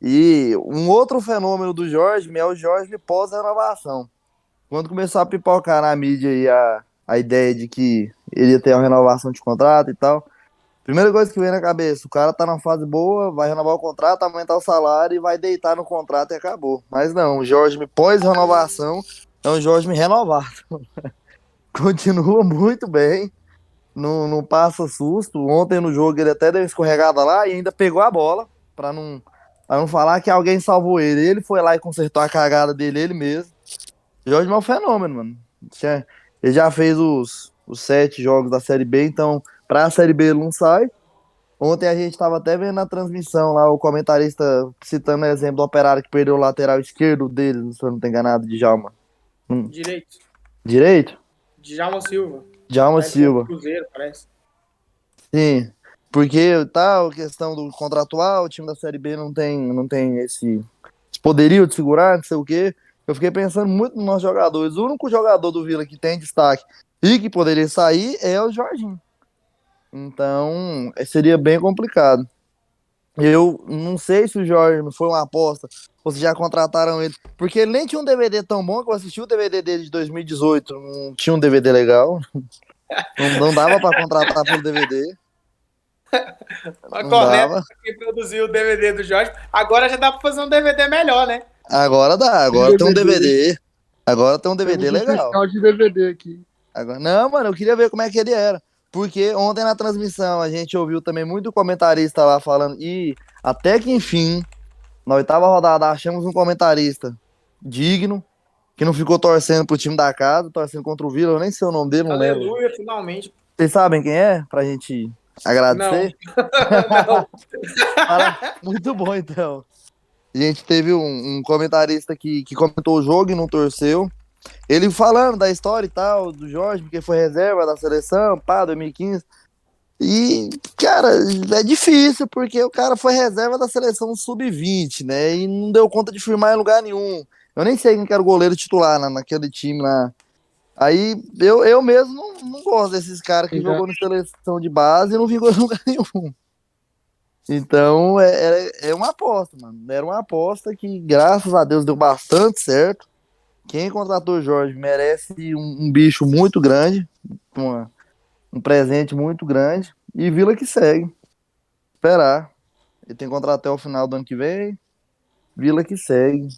E um outro fenômeno do Jorge é o Jorge pós-renovação. Quando começou a pipocar na mídia aí a ideia de que ele ia ter uma renovação de contrato e tal, primeira coisa que veio na cabeça, o cara tá numa fase boa, vai renovar o contrato, aumentar o salário e vai deitar no contrato e acabou. Mas não, o Jorge pós-renovação é um Jorge renovado. Continua muito bem, não passa susto. Ontem no jogo ele até deu uma escorregada lá e ainda pegou a bola, pra não falar que alguém salvou ele. Ele foi lá e consertou a cagada dele ele mesmo. Jorge é um fenômeno, mano. Ele já fez os 7 jogos da Série B, então pra Série B ele não sai. Ontem a gente tava até vendo na transmissão lá o comentarista citando o exemplo do Operário que perdeu o lateral esquerdo dele, se eu não tô enganado, Djalma. Direito. Direito? Djalma Silva. Djalma Silva. Cruzeiro, parece. Sim, porque tal questão do contratual, o time da Série B não tem esse poderio de segurar, não sei o quê. Eu fiquei pensando muito nos nossos jogadores. O único jogador do Vila que tem destaque e que poderia sair é o Jorginho. Então, seria bem complicado. Eu não sei se o Jorge foi uma aposta ou se já contrataram ele, porque ele nem tinha um DVD tão bom que eu assisti o DVD dele de 2018, não tinha um DVD legal, não dava pra contratar pelo DVD. Mas Não Corneto, dava. que produziu o DVD do Jorge, agora já dá pra fazer um DVD melhor, né? Agora dá, agora tem um DVD. Agora tem um DVD Temos um legal. fiscal de DVD aqui. Agora, não, mano, eu queria ver como é que ele era. Porque ontem na transmissão a gente ouviu também muito comentarista lá falando. E até que enfim, na 8ª rodada, achamos um comentarista digno, que não ficou torcendo pro time da casa, torcendo contra o Vila. Eu nem sei o nome dele, não lembro. Aleluia, finalmente. Vocês sabem quem é? Pra gente agradecer? Não. Muito bom, então. A gente teve um comentarista que comentou o jogo e não torceu. Ele falando da história e tal, do Jorge, porque foi reserva da seleção, pá, 2015. E, cara, é difícil, porque o cara foi reserva da seleção sub-20, né? E não deu conta de firmar em lugar nenhum. Eu nem sei quem que era o goleiro titular naquele time lá. Aí, eu mesmo não gosto desses caras que jogou na seleção de base e não vingou em lugar nenhum. Então, é uma aposta, mano. Era uma aposta que, graças a Deus, deu bastante certo. Quem contratou o Jorge merece um bicho muito grande, um presente muito grande. E Vila que segue. Esperar. Ele tem contrato até o final do ano que vem. Vila que segue.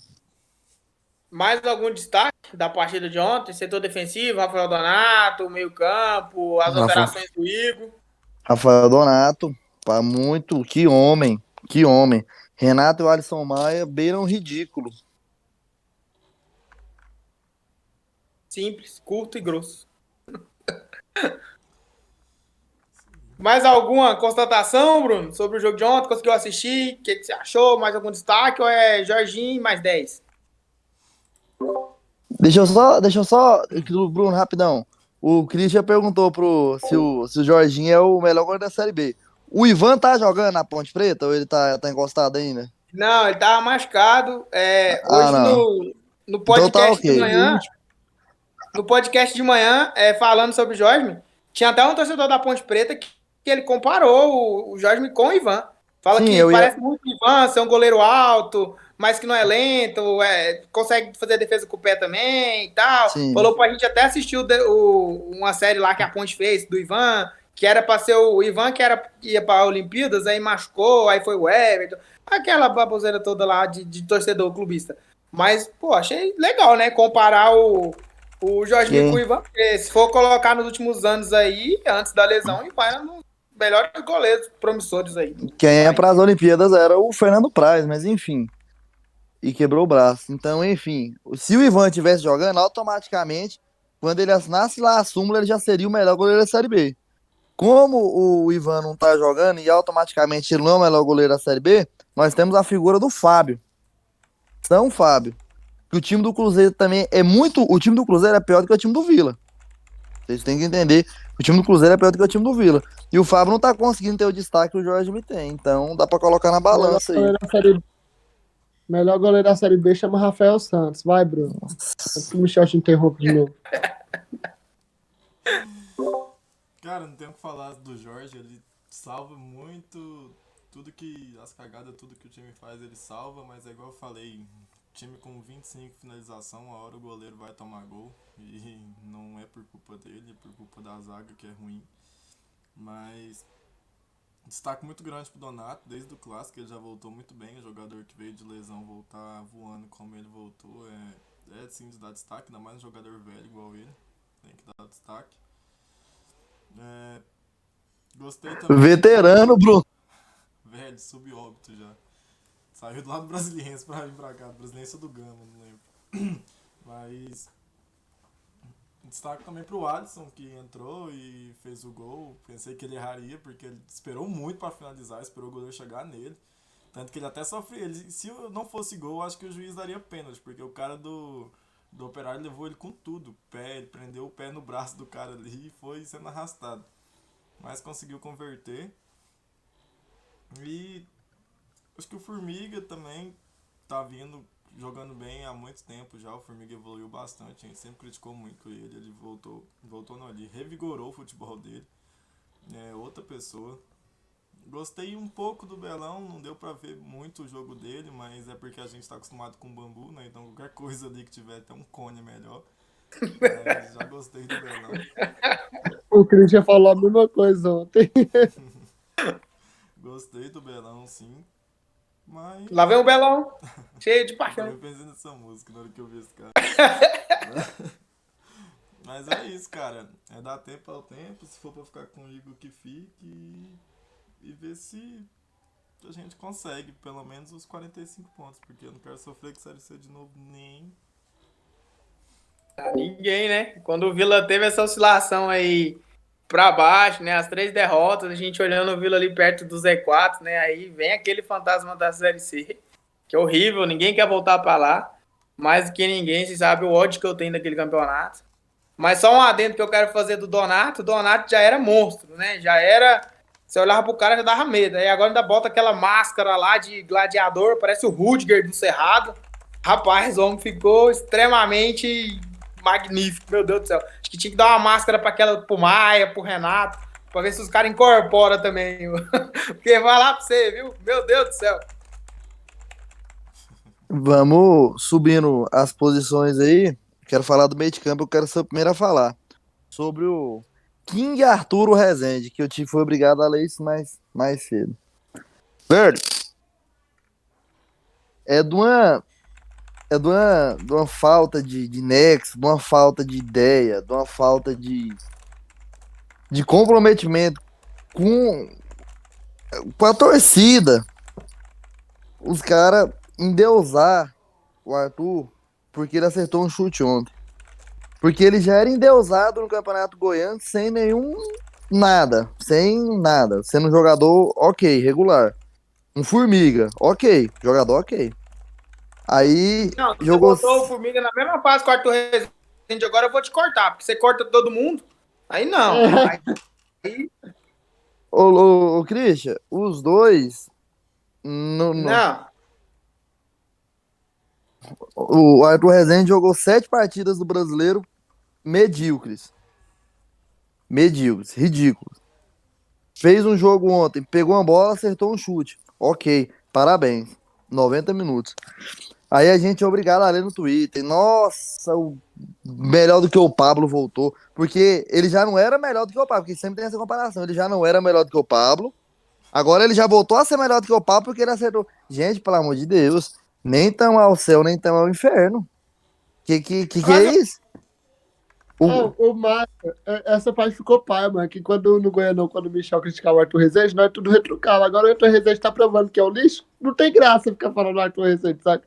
Mais algum destaque da partida de ontem? Setor defensivo, Rafael Donato, meio campo, as alterações do Igor. Rafael Donato, muito. Que homem. Que homem. Renato e o Alisson Maia beiram ridículo. Simples, curto e grosso. Mais alguma constatação, Bruno, sobre o jogo de ontem? Conseguiu assistir? O que você achou? Mais algum destaque ou é Jorginho mais 10? Deixa eu só, Bruno, rapidão. O Christian perguntou se o Jorginho é o melhor goleiro da Série B. O Ivan tá jogando na Ponte Preta ou ele tá encostado ainda? Não, ele tava machucado. Ah, Hoje não. no Então tá podcast de ok. manhã, falando sobre o Jorge, tinha até um torcedor da Ponte Preta que ele comparou o Jorge com o Ivan. Fala Sim, que eu ia. parece muito o Ivan, ser um goleiro alto, mas que não é lento, consegue fazer defesa com o pé também e tal. Sim. Falou pra gente até assistir uma série lá que a Ponte fez do Ivan, que era pra ser o Ivan que ia pra Olimpíadas, aí machucou, aí foi o Everton. Aquela baboseira toda lá de torcedor clubista. Mas, pô, achei legal, né? Comparar o Jorginho com o Quem, Ivan, porque se for colocar nos últimos anos aí, antes da lesão, o Ivan era um dos melhores goleiros promissores aí. quem é para as Olimpíadas era o Fernando Praz, mas enfim. E quebrou o braço. Então, enfim. Se o Ivan estivesse jogando, automaticamente, quando ele assinasse lá a súmula, ele já seria o melhor goleiro da Série B. Como o Ivan não tá jogando e automaticamente ele não é o melhor goleiro da Série B, nós temos a figura do Fábio. São Fábio. Que o time do Cruzeiro também é muito. O time do Cruzeiro é pior do que o time do Vila. Vocês têm que entender. O time do Cruzeiro é pior do que o time do Vila. E o Fábio não tá conseguindo ter o destaque que o Jorge me tem. Então dá pra colocar na Melhor balança aí. goleiro da série, melhor goleiro da Série B chama Rafael Santos. Vai, Bruno. Antes que o Michel te interrompa de novo. Cara, não tenho o que falar do Jorge, ele salva muito tudo que, as cagadas, tudo que o time faz, ele salva, mas é igual eu falei, time com 25 finalização, a hora o goleiro vai tomar gol, e não é por culpa dele, é por culpa da zaga que é ruim, mas destaque muito grande pro Donato, desde o clássico ele já voltou muito bem, o jogador que veio de lesão voltar voando como ele voltou, é sim de dar destaque, ainda mais um jogador velho igual ele, tem que dar destaque. Gostei também. Veterano, Bruno. Velho, subóbito já. Saiu do lado brasiliense pra vir pra cá. Do brasiliense ou do Gama, não lembro. Mas. Destaque também pro Alisson, que entrou e fez o gol. Pensei que ele erraria, porque ele esperou muito pra finalizar, esperou o goleiro chegar nele. Tanto que ele até sofreu. Se não fosse gol, acho que o juiz daria pênalti, porque o cara do Operário levou ele com tudo. Ele prendeu o pé no braço do cara ali e foi sendo arrastado. Mas conseguiu converter. E acho que o Formiga também tá vindo jogando bem há muito tempo já. O Formiga evoluiu bastante. A gente sempre criticou muito ele. Ele voltou não, ele revigorou o futebol dele. É outra pessoa. Gostei um pouco do Belão, não deu pra ver muito o jogo dele, mas é porque a gente tá acostumado com bambu, né? Então qualquer coisa ali que tiver até um cone é melhor. Mas já gostei do Belão. O Christian falou a mesma coisa ontem. Gostei do Belão, sim. Mas. Lá vem o Belão, cheio de Eu paixão. pensei nessa música na hora que eu vi esse cara. Mas é isso, cara. É dar tempo ao tempo. Se for pra ficar comigo, que fique. E ver se a gente consegue pelo menos os 45 pontos. Porque eu não quero sofrer com Série C de novo nem. Ninguém, né? Quando o Vila teve essa oscilação aí pra baixo, né? As 3 derrotas, a gente olhando o Vila ali perto do Z4, né? Aí vem aquele fantasma da Série C, que é horrível, ninguém quer voltar pra lá. Mais do que ninguém, você sabe o ódio que eu tenho daquele campeonato. Mas só um adendo que eu quero fazer do Donato. O Donato já era monstro, né? Já era. Você olhava pro cara já dava medo. Aí agora ainda bota aquela máscara lá de gladiador, parece o Rudiger do Cerrado. Rapaz, o homem ficou extremamente magnífico, meu Deus do céu. Acho que tinha que dar uma máscara para aquela, pro Maia, pro Renato, para ver se os caras incorporam também. Porque vai lá pra você, viu? Meu Deus do céu. Vamos subindo as posições aí. Quero falar do meio de campo, eu quero ser o primeiro a falar. Sobre o King Arturo Rezende, que eu fui obrigado a ler isso mais cedo. Velho, é de uma falta de nexo, de uma falta de ideia, de uma falta de comprometimento com a torcida. Os caras endeusar o Arthur porque ele acertou um chute ontem. Porque ele já era endeusado no Campeonato Goiano sem nenhum nada. Sem nada. Sendo um jogador ok, regular. Um Formiga, ok. Jogador ok. Aí Não, você jogou. botou o Formiga na mesma fase que o Arthur Rezende, agora eu vou te cortar, porque você corta todo mundo. Aí não. Aí, Ô, Christian, os dois. não. O Arthur Rezende jogou 7 partidas do brasileiro medíocres. Medíocres, ridículos. Fez um jogo ontem, pegou uma bola, acertou um chute. Ok, parabéns. 90 minutos. Aí a gente é obrigado a ler no Twitter. Nossa, o melhor do que o Pablo voltou. Porque ele já não era melhor do que o Pablo, porque sempre tem essa comparação. Ele já não era melhor do que o Pablo. Agora ele já voltou a ser melhor do que o Pablo porque ele acertou. Gente, pelo amor de Deus. Nem tão ao céu, nem tão ao inferno. Que é isso? O Márcio, essa parte ficou pai, mano. Que quando no Goianão, quando o Michel criticava o Arthur Rezende, nós tudo retrucava. Agora o Arthur Rezende tá provando que é um lixo. Não tem graça ficar falando do Arthur Rezende, sabe?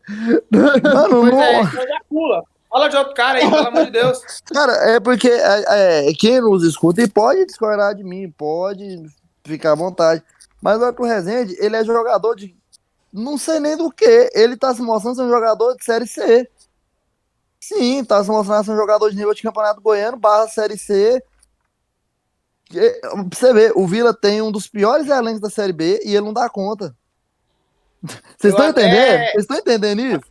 Mano, Pois não. é, então já pula. Fala de outro cara aí, pelo amor de Deus. Cara, é porque quem nos escuta e pode discordar de mim, pode ficar à vontade. Mas o Arthur Rezende, ele é jogador de não sei nem do que. Ele tá se mostrando ser um jogador de Série C. Sim, tá se mostrando ser um jogador de nível de Campeonato Goiano, barra Série C. Pra você ver, o Vila tem um dos piores elencos da Série B e ele não dá conta. Vocês estão entendendo? Vocês estão entendendo isso?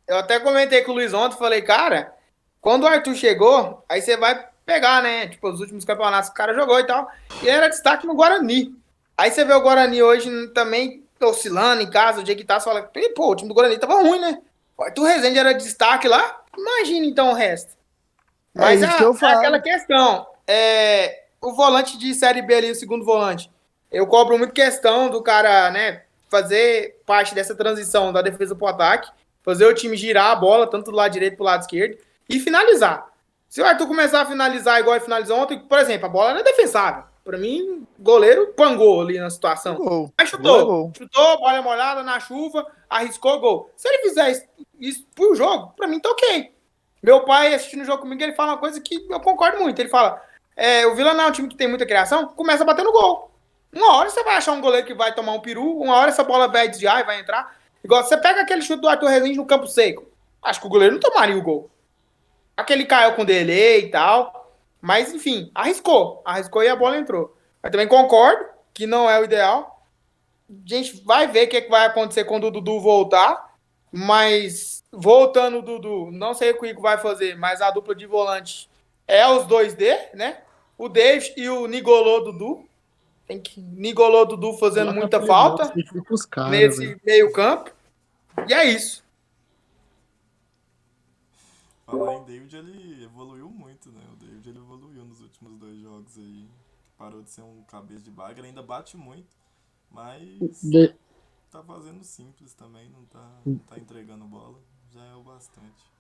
Eu até comentei com o Luiz ontem, falei, cara, quando o Arthur chegou, aí você vai pegar, né, tipo, os últimos campeonatos que o cara jogou e tal, e ele era destaque no Guarani. Aí você vê o Guarani hoje também oscilando em casa, o dia que tá, você fala, pô, o time do Guarani tava ruim, né? O Arthur Rezende era destaque lá, imagina então o resto. Mas isso que eu falo. aquela questão, o volante de Série B ali, o segundo volante, eu cobro muito questão do cara, né, fazer parte dessa transição da defesa pro ataque, fazer o time girar a bola, tanto do lado direito pro lado esquerdo, e finalizar. Se o Arthur começar a finalizar igual ele finalizou ontem, por exemplo, a bola era defensável. Pra mim, o goleiro pangou ali na situação. Gol. Mas chutou, bola molhada na chuva, arriscou gol. Se ele fizer isso pro jogo, pra mim tá ok. Meu pai assistindo o jogo comigo, ele fala uma coisa que eu concordo muito. Ele fala, o Vila não é um time que tem muita criação, começa a bater no gol. Uma hora você vai achar um goleiro que vai tomar um peru, uma hora essa bola vai desviar e vai entrar. Igual você pega aquele chute do Arthur Rezende no campo seco. Acho que o goleiro não tomaria o gol. Aquele caiu com delay e tal. Mas, enfim, arriscou. Arriscou e a bola entrou. Eu também concordo que não é o ideal. A gente vai ver o que vai acontecer quando o Dudu voltar. Mas, voltando o Dudu, não sei o que o Igor vai fazer, mas a dupla de volante é os 2D, né? O David e o Nigolô Dudu. Tem que Nigolô Dudu fazendo muita falta nesse meio campo. E é isso. Falar em David, ele evoluiu muito, né? O David ele evoluiu nos últimos 2 jogos aí. Parou de ser um cabeça de baga, ele ainda bate muito, mas tá fazendo simples também, não tá entregando bola. Já é o bastante.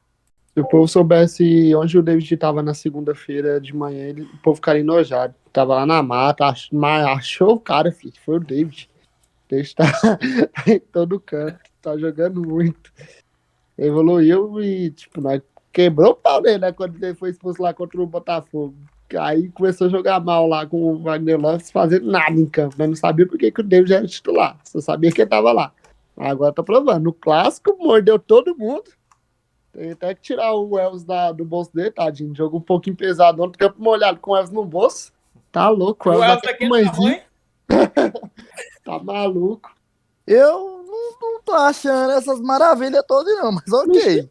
Se o povo soubesse onde o David estava na segunda-feira de manhã, o povo ficaria enojado. Tava lá na mata, achou o cara, filho. Foi o David. O David tá em todo canto, tá jogando muito. Evoluiu e, tipo, nós quebrou o pau dele, né? Quando ele foi expulso lá contra o Botafogo. Aí começou a jogar mal lá com o Wagner Lopes, fazendo nada em campo. Mas não sabia por que o David era titular. Só sabia que ele tava lá. Agora tá provando. No clássico, mordeu todo mundo. Tem até que tirar o Elvis do bolso dele, tadinho. Jogou um pouquinho pesado ontem, campo molhado com o Elvis no bolso. Tá louco. O Elvis aqui tá maluco. Eu não tô achando essas maravilhas todas, não, mas ok.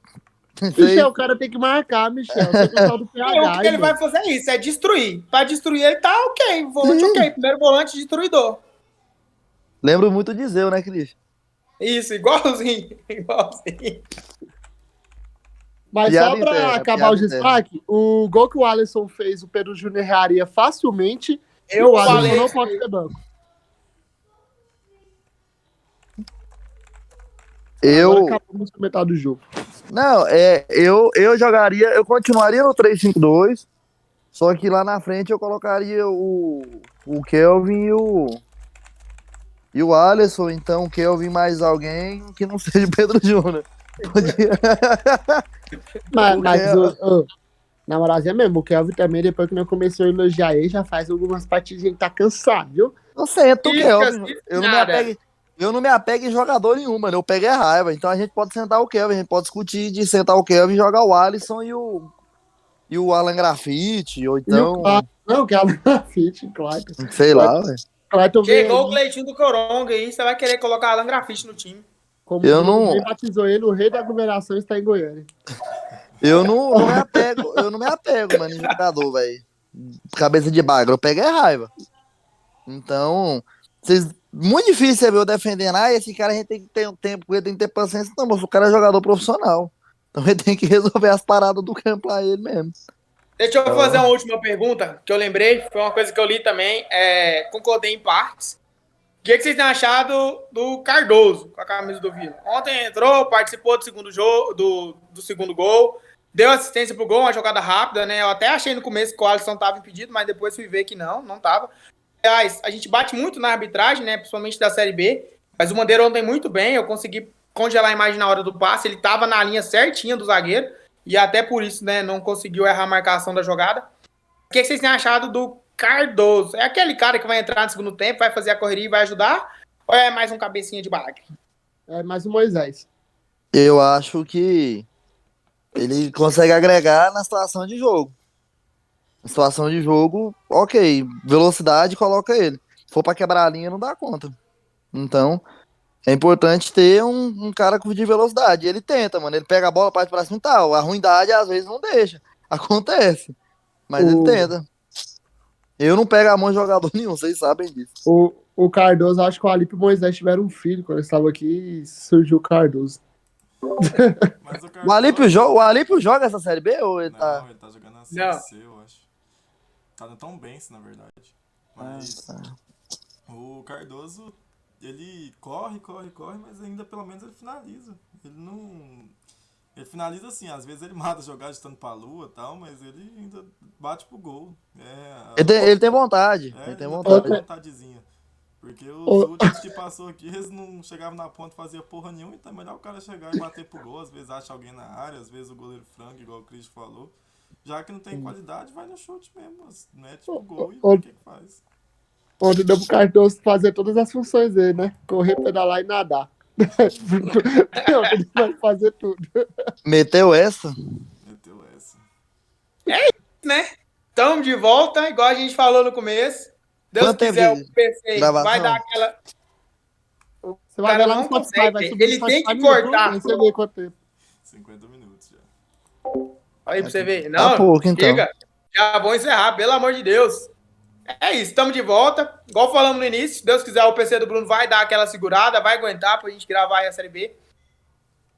Michel, o cara tem que marcar, Michel. Do PH, o que ele vai fazer é isso, é destruir. Pra destruir ele tá ok. Volante ok. Primeiro volante destruidor. Lembro muito de Zeu, né, Cris? Isso, igualzinho. Mas piada só pra acabar o destaque, o gol que o Alisson fez, o Pedro Júnior erraria facilmente. O Alisson não pode ser banco. Agora acabamos com metade do jogo. Não, eu jogaria, eu continuaria no 3-5-2, só que lá na frente eu colocaria o Kelvin e o Alisson, então Kelvin mais alguém que não seja o Pedro Júnior. Mas na moralzinha mesmo, o Kelvin também, depois que nós começamos a elogiar ele, já faz algumas partidinhas que tá cansado, viu? Eu sento o Kelvin, eu Eu não me apego em jogador nenhum, mano. Eu pego é raiva. Então a gente pode sentar o Kelvin, a gente pode discutir de sentar o Kelvin e jogar o Alisson e o Alan Grafite, ou E o Clayton, então, não, que é a Fit, Clayton. sei lá, velho. Clayton veio Chegou o aí, Cleitinho do Coronga aí, você vai querer colocar Alan Grafite no time. como o Eu Bruno não, bem batizou ele, o rei da aglomeração está em Goiânia. eu não me apego, mano, em jogador, velho. Cabeça de bagre, eu pego é raiva. Então, muito difícil você ver eu defendendo, esse cara a gente tem que ter um tempo com ele, tem que ter paciência. Não, mas o cara é jogador profissional. Então ele tem que resolver as paradas do campo lá ele mesmo. Deixa eu fazer Então, uma última pergunta, que eu lembrei, foi uma coisa que eu li também, concordei em partes. O que vocês têm achado do Cardoso com a camisa do Vila? Ontem entrou, participou do segundo jogo, do segundo gol, deu assistência pro gol, uma jogada rápida, né? Eu até achei no começo que o Alisson estava impedido, mas depois fui ver que não estava. Aliás, a gente bate muito na arbitragem, né? Principalmente da Série B, mas o Bandeira ontem muito bem, eu consegui congelar a imagem na hora do passe, ele estava na linha certinha do zagueiro, e até por isso, né, não conseguiu errar a marcação da jogada. O que vocês têm achado do Cardoso? É aquele cara que vai entrar no segundo tempo, vai fazer a correria e vai ajudar? Ou é mais um cabecinha de bagre? É mais o Moisés. eu acho que ele consegue agregar na situação de jogo. Na situação de jogo, ok. Velocidade, coloca ele. Se for pra quebrar a linha, não dá conta. Então, é importante ter um cara de velocidade. E ele tenta, mano. Ele pega a bola, parte pra cima e tal. A ruindade, às vezes, não deixa. Acontece. Mas ele O, tenta. Eu não pego a mão de jogador nenhum, vocês sabem disso. o Cardoso, acho que o Alipe e o Moisés tiveram um filho quando eles estavam aqui e surgiu o Cardoso. Mas o O Alípio, Cardoso... o Alípio joga essa Série B ou ele tá... Não, ele tá jogando na Série Não. C, eu acho. Tá no Tom Benz, na verdade. Mas o Cardoso, ele corre, mas ainda pelo menos ele finaliza. Ele não... Ele finaliza assim, às vezes ele mata a jogada estando pra lua e tal, mas ele ainda bate pro gol. Ele tem vontade. Ele tem ainda tem uma vontade. vontadezinha. Porque os Ô, últimos que passou aqui, eles não chegavam na ponta e fazia porra nenhuma, então é melhor o cara chegar e bater pro gol. Às vezes acha alguém na área, às vezes o goleiro frango, igual o Cris falou. Já que não tem qualidade, vai no chute mesmo. Mete pro gol e vê o que faz. Onde deu pro Cardoso fazer todas as funções dele, né? Correr, pedalar e nadar. Ele vai fazer tudo. Meteu essa? Meteu essa. Né? Estamos de volta, igual a gente falou no começo. Deus Quanto tempo quiser, o de PC vai dar gravação? aquela. Você vai Cara ver lá no não Spotify, consegue. vai subir no Ele Spotify tem que no YouTube, cortar. aí você vê quanto tempo. 50 minutos já. Aí pra você ver. Tá Não, pouco, então. chega. Já vou encerrar, pelo amor de Deus. É isso, estamos de volta. Igual falamos no início, se Deus quiser, o PC do Bruno vai dar aquela segurada, vai aguentar pra gente gravar aí a Série B.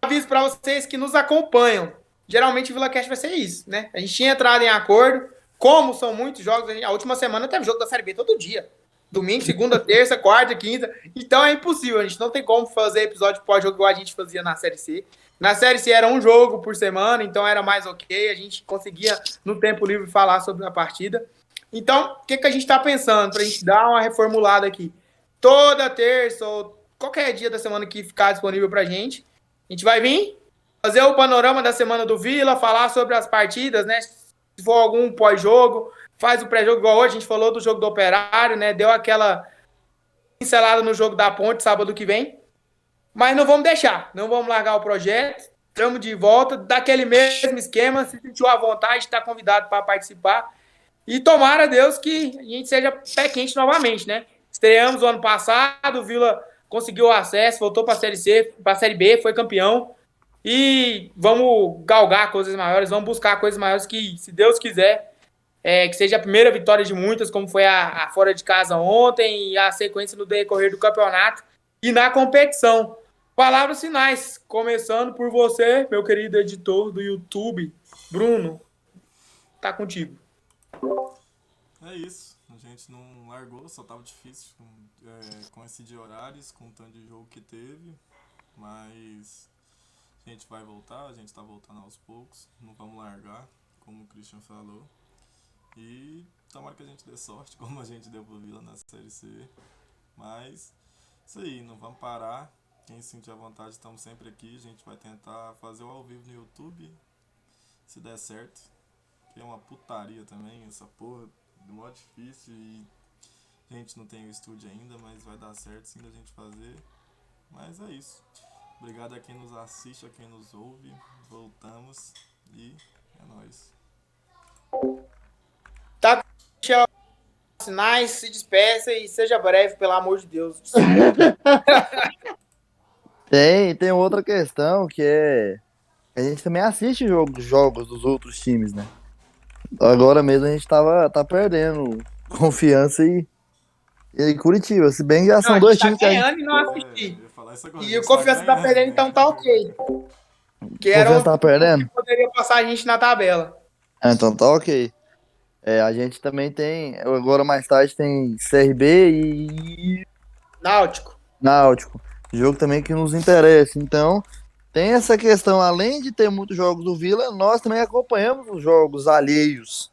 Aviso pra vocês que nos acompanham. Geralmente o VilaCast vai ser isso, né? A gente tinha entrado em acordo. Como são muitos jogos, a última semana teve jogo da Série B todo dia. Domingo, segunda, terça, quarta, quinta. Então é impossível, a gente não tem como fazer episódio pós-jogo igual a gente fazia na Série C. Na Série C era um jogo por semana, então era mais ok. A gente conseguia, no tempo livre, falar sobre a partida. Então, o que a gente está pensando para a gente dar uma reformulada aqui? Toda terça ou qualquer dia da semana que ficar disponível para a gente vai vir, fazer o panorama da semana do Vila, falar sobre as partidas, né? Se for algum pós-jogo, faz o pré-jogo igual hoje, a gente falou do jogo do Operário, né? Deu aquela pincelada no jogo da Ponte sábado que vem. Mas não vamos deixar, não vamos largar o projeto. Estamos de volta, daquele mesmo esquema. Se sentiu à vontade, está convidado para participar. E tomara, Deus, que a gente seja pé quente novamente, né? Estreamos o ano passado, o Vila conseguiu o acesso, voltou para a Série C, para a Série B, foi campeão. E vamos galgar coisas maiores, vamos buscar coisas maiores que, se Deus quiser, que seja a primeira vitória de muitas, como foi a fora de casa ontem e a sequência no decorrer do campeonato e na competição. Palavras finais, começando por você, meu querido editor do YouTube. Bruno, tá contigo. É isso. A gente não largou, só tava difícil com esse de horários, com o tanto de jogo que teve. Mas a gente vai voltar, a gente tá voltando aos poucos. Não vamos largar, como o Christian falou. E tomara que a gente dê sorte, como a gente deu pro Vila na Série C. Mas isso aí, não vamos parar. Quem sentir a vontade, estamos sempre aqui. A gente vai tentar fazer o ao vivo no YouTube, se der certo. Que é uma putaria também, essa porra, é mó difícil e a gente não tem o estúdio ainda, mas vai dar certo sim da gente fazer. Mas é isso. Obrigado a quem nos assiste, a quem nos ouve. Voltamos e é nóis. Tá com sinais, se despeça e seja breve, pelo amor de Deus. Tem outra questão que é. A gente também assiste jogos dos outros times, né? Agora mesmo a gente tá perdendo confiança e Curitiba. Se bem que já Não, são a dois gente tá times que a gente. ganhando e não Eu assistir. ia falar isso agora. E o Confiança tá perdendo, então tá ok. Que era Confiança outro tá perdendo? que poderia passar a gente na tabela. Ah, então tá ok. A gente também tem. Agora mais tarde tem CRB e Náutico. Náutico. Jogo também que nos interessa. Então, tem essa questão. Além de ter muitos jogos do Vila, nós também acompanhamos os jogos alheios.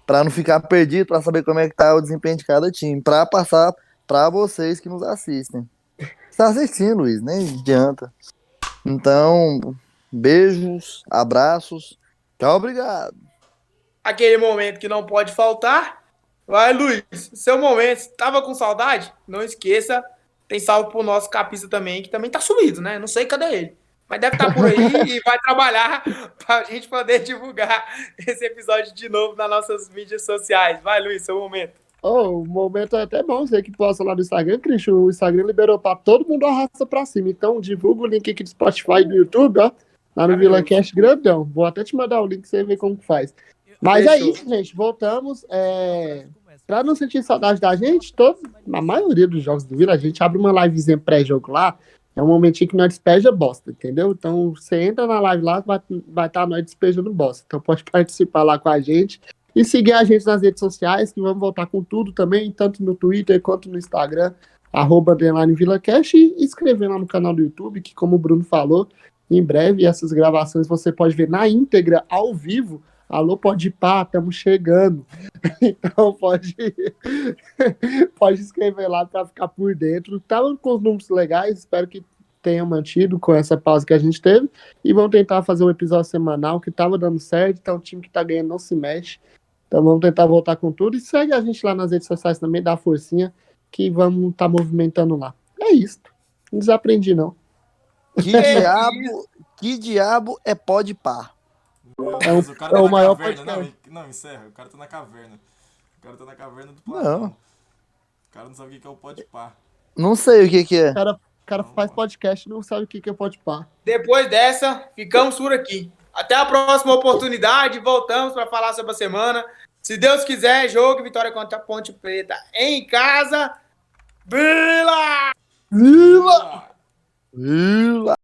Para não ficar perdido, para saber como é que tá o desempenho de cada time. Para passar para vocês que nos assistem. Você tá assistindo, Luiz, nem adianta. Então, beijos, abraços. Tchau, obrigado. Aquele momento que não pode faltar. Vai, Luiz, seu momento. Tava com saudade? Não esqueça, tem salve pro nosso capista também, que também tá sumido, né? Não sei cadê ele. Mas deve estar por aí e vai trabalhar pra gente poder divulgar esse episódio de novo nas nossas mídias sociais. Vai, Luiz, seu momento. O momento é até bom, você que posta lá no Instagram, Christian, o Instagram liberou pra todo mundo arrasta pra cima. Então divulga o link aqui do Spotify e do YouTube, ó, lá no VilaCast grandão. Vou até te mandar o link pra você ver como que faz. Mas Fechou. é isso, gente. Voltamos. Pra não sentir saudade da gente, a maioria dos jogos do Vila, a gente abre uma livezinha pré-jogo lá. É um momentinho que nós despeja bosta, entendeu? Então, você entra na live lá, vai estar nós despejando bosta. Então, pode participar lá com a gente. E seguir a gente nas redes sociais, que vamos voltar com tudo também, tanto no Twitter quanto no Instagram, @VilaCast, e inscrever lá no canal do YouTube, que, como o Bruno falou, em breve essas gravações você pode ver na íntegra, ao vivo. Alô, pode ir pá, estamos chegando. Então pode escrever lá para ficar por dentro. Estavam com os números legais, espero que tenham mantido com essa pausa que a gente teve. E vamos tentar fazer um episódio semanal que estava dando certo. Então o time que está ganhando não se mexe. Então vamos tentar voltar com tudo. E segue a gente lá nas redes sociais também, dá forcinha, que vamos estar movimentando lá. É isso. Não desaprendi, não. Que diabo é pode pá? O cara tá na caverna. Não, encerra. O cara tá na caverna. O cara tá na caverna do Platão. Não. O cara não sabe o que é o pode pá. Não sei o que é. O cara faz podcast e não sabe o que é pode pá. Depois dessa, ficamos por aqui. Até a próxima oportunidade. Voltamos para falar sobre a semana. Se Deus quiser, jogo Vitória contra a Ponte Preta em casa. Vila! Vila!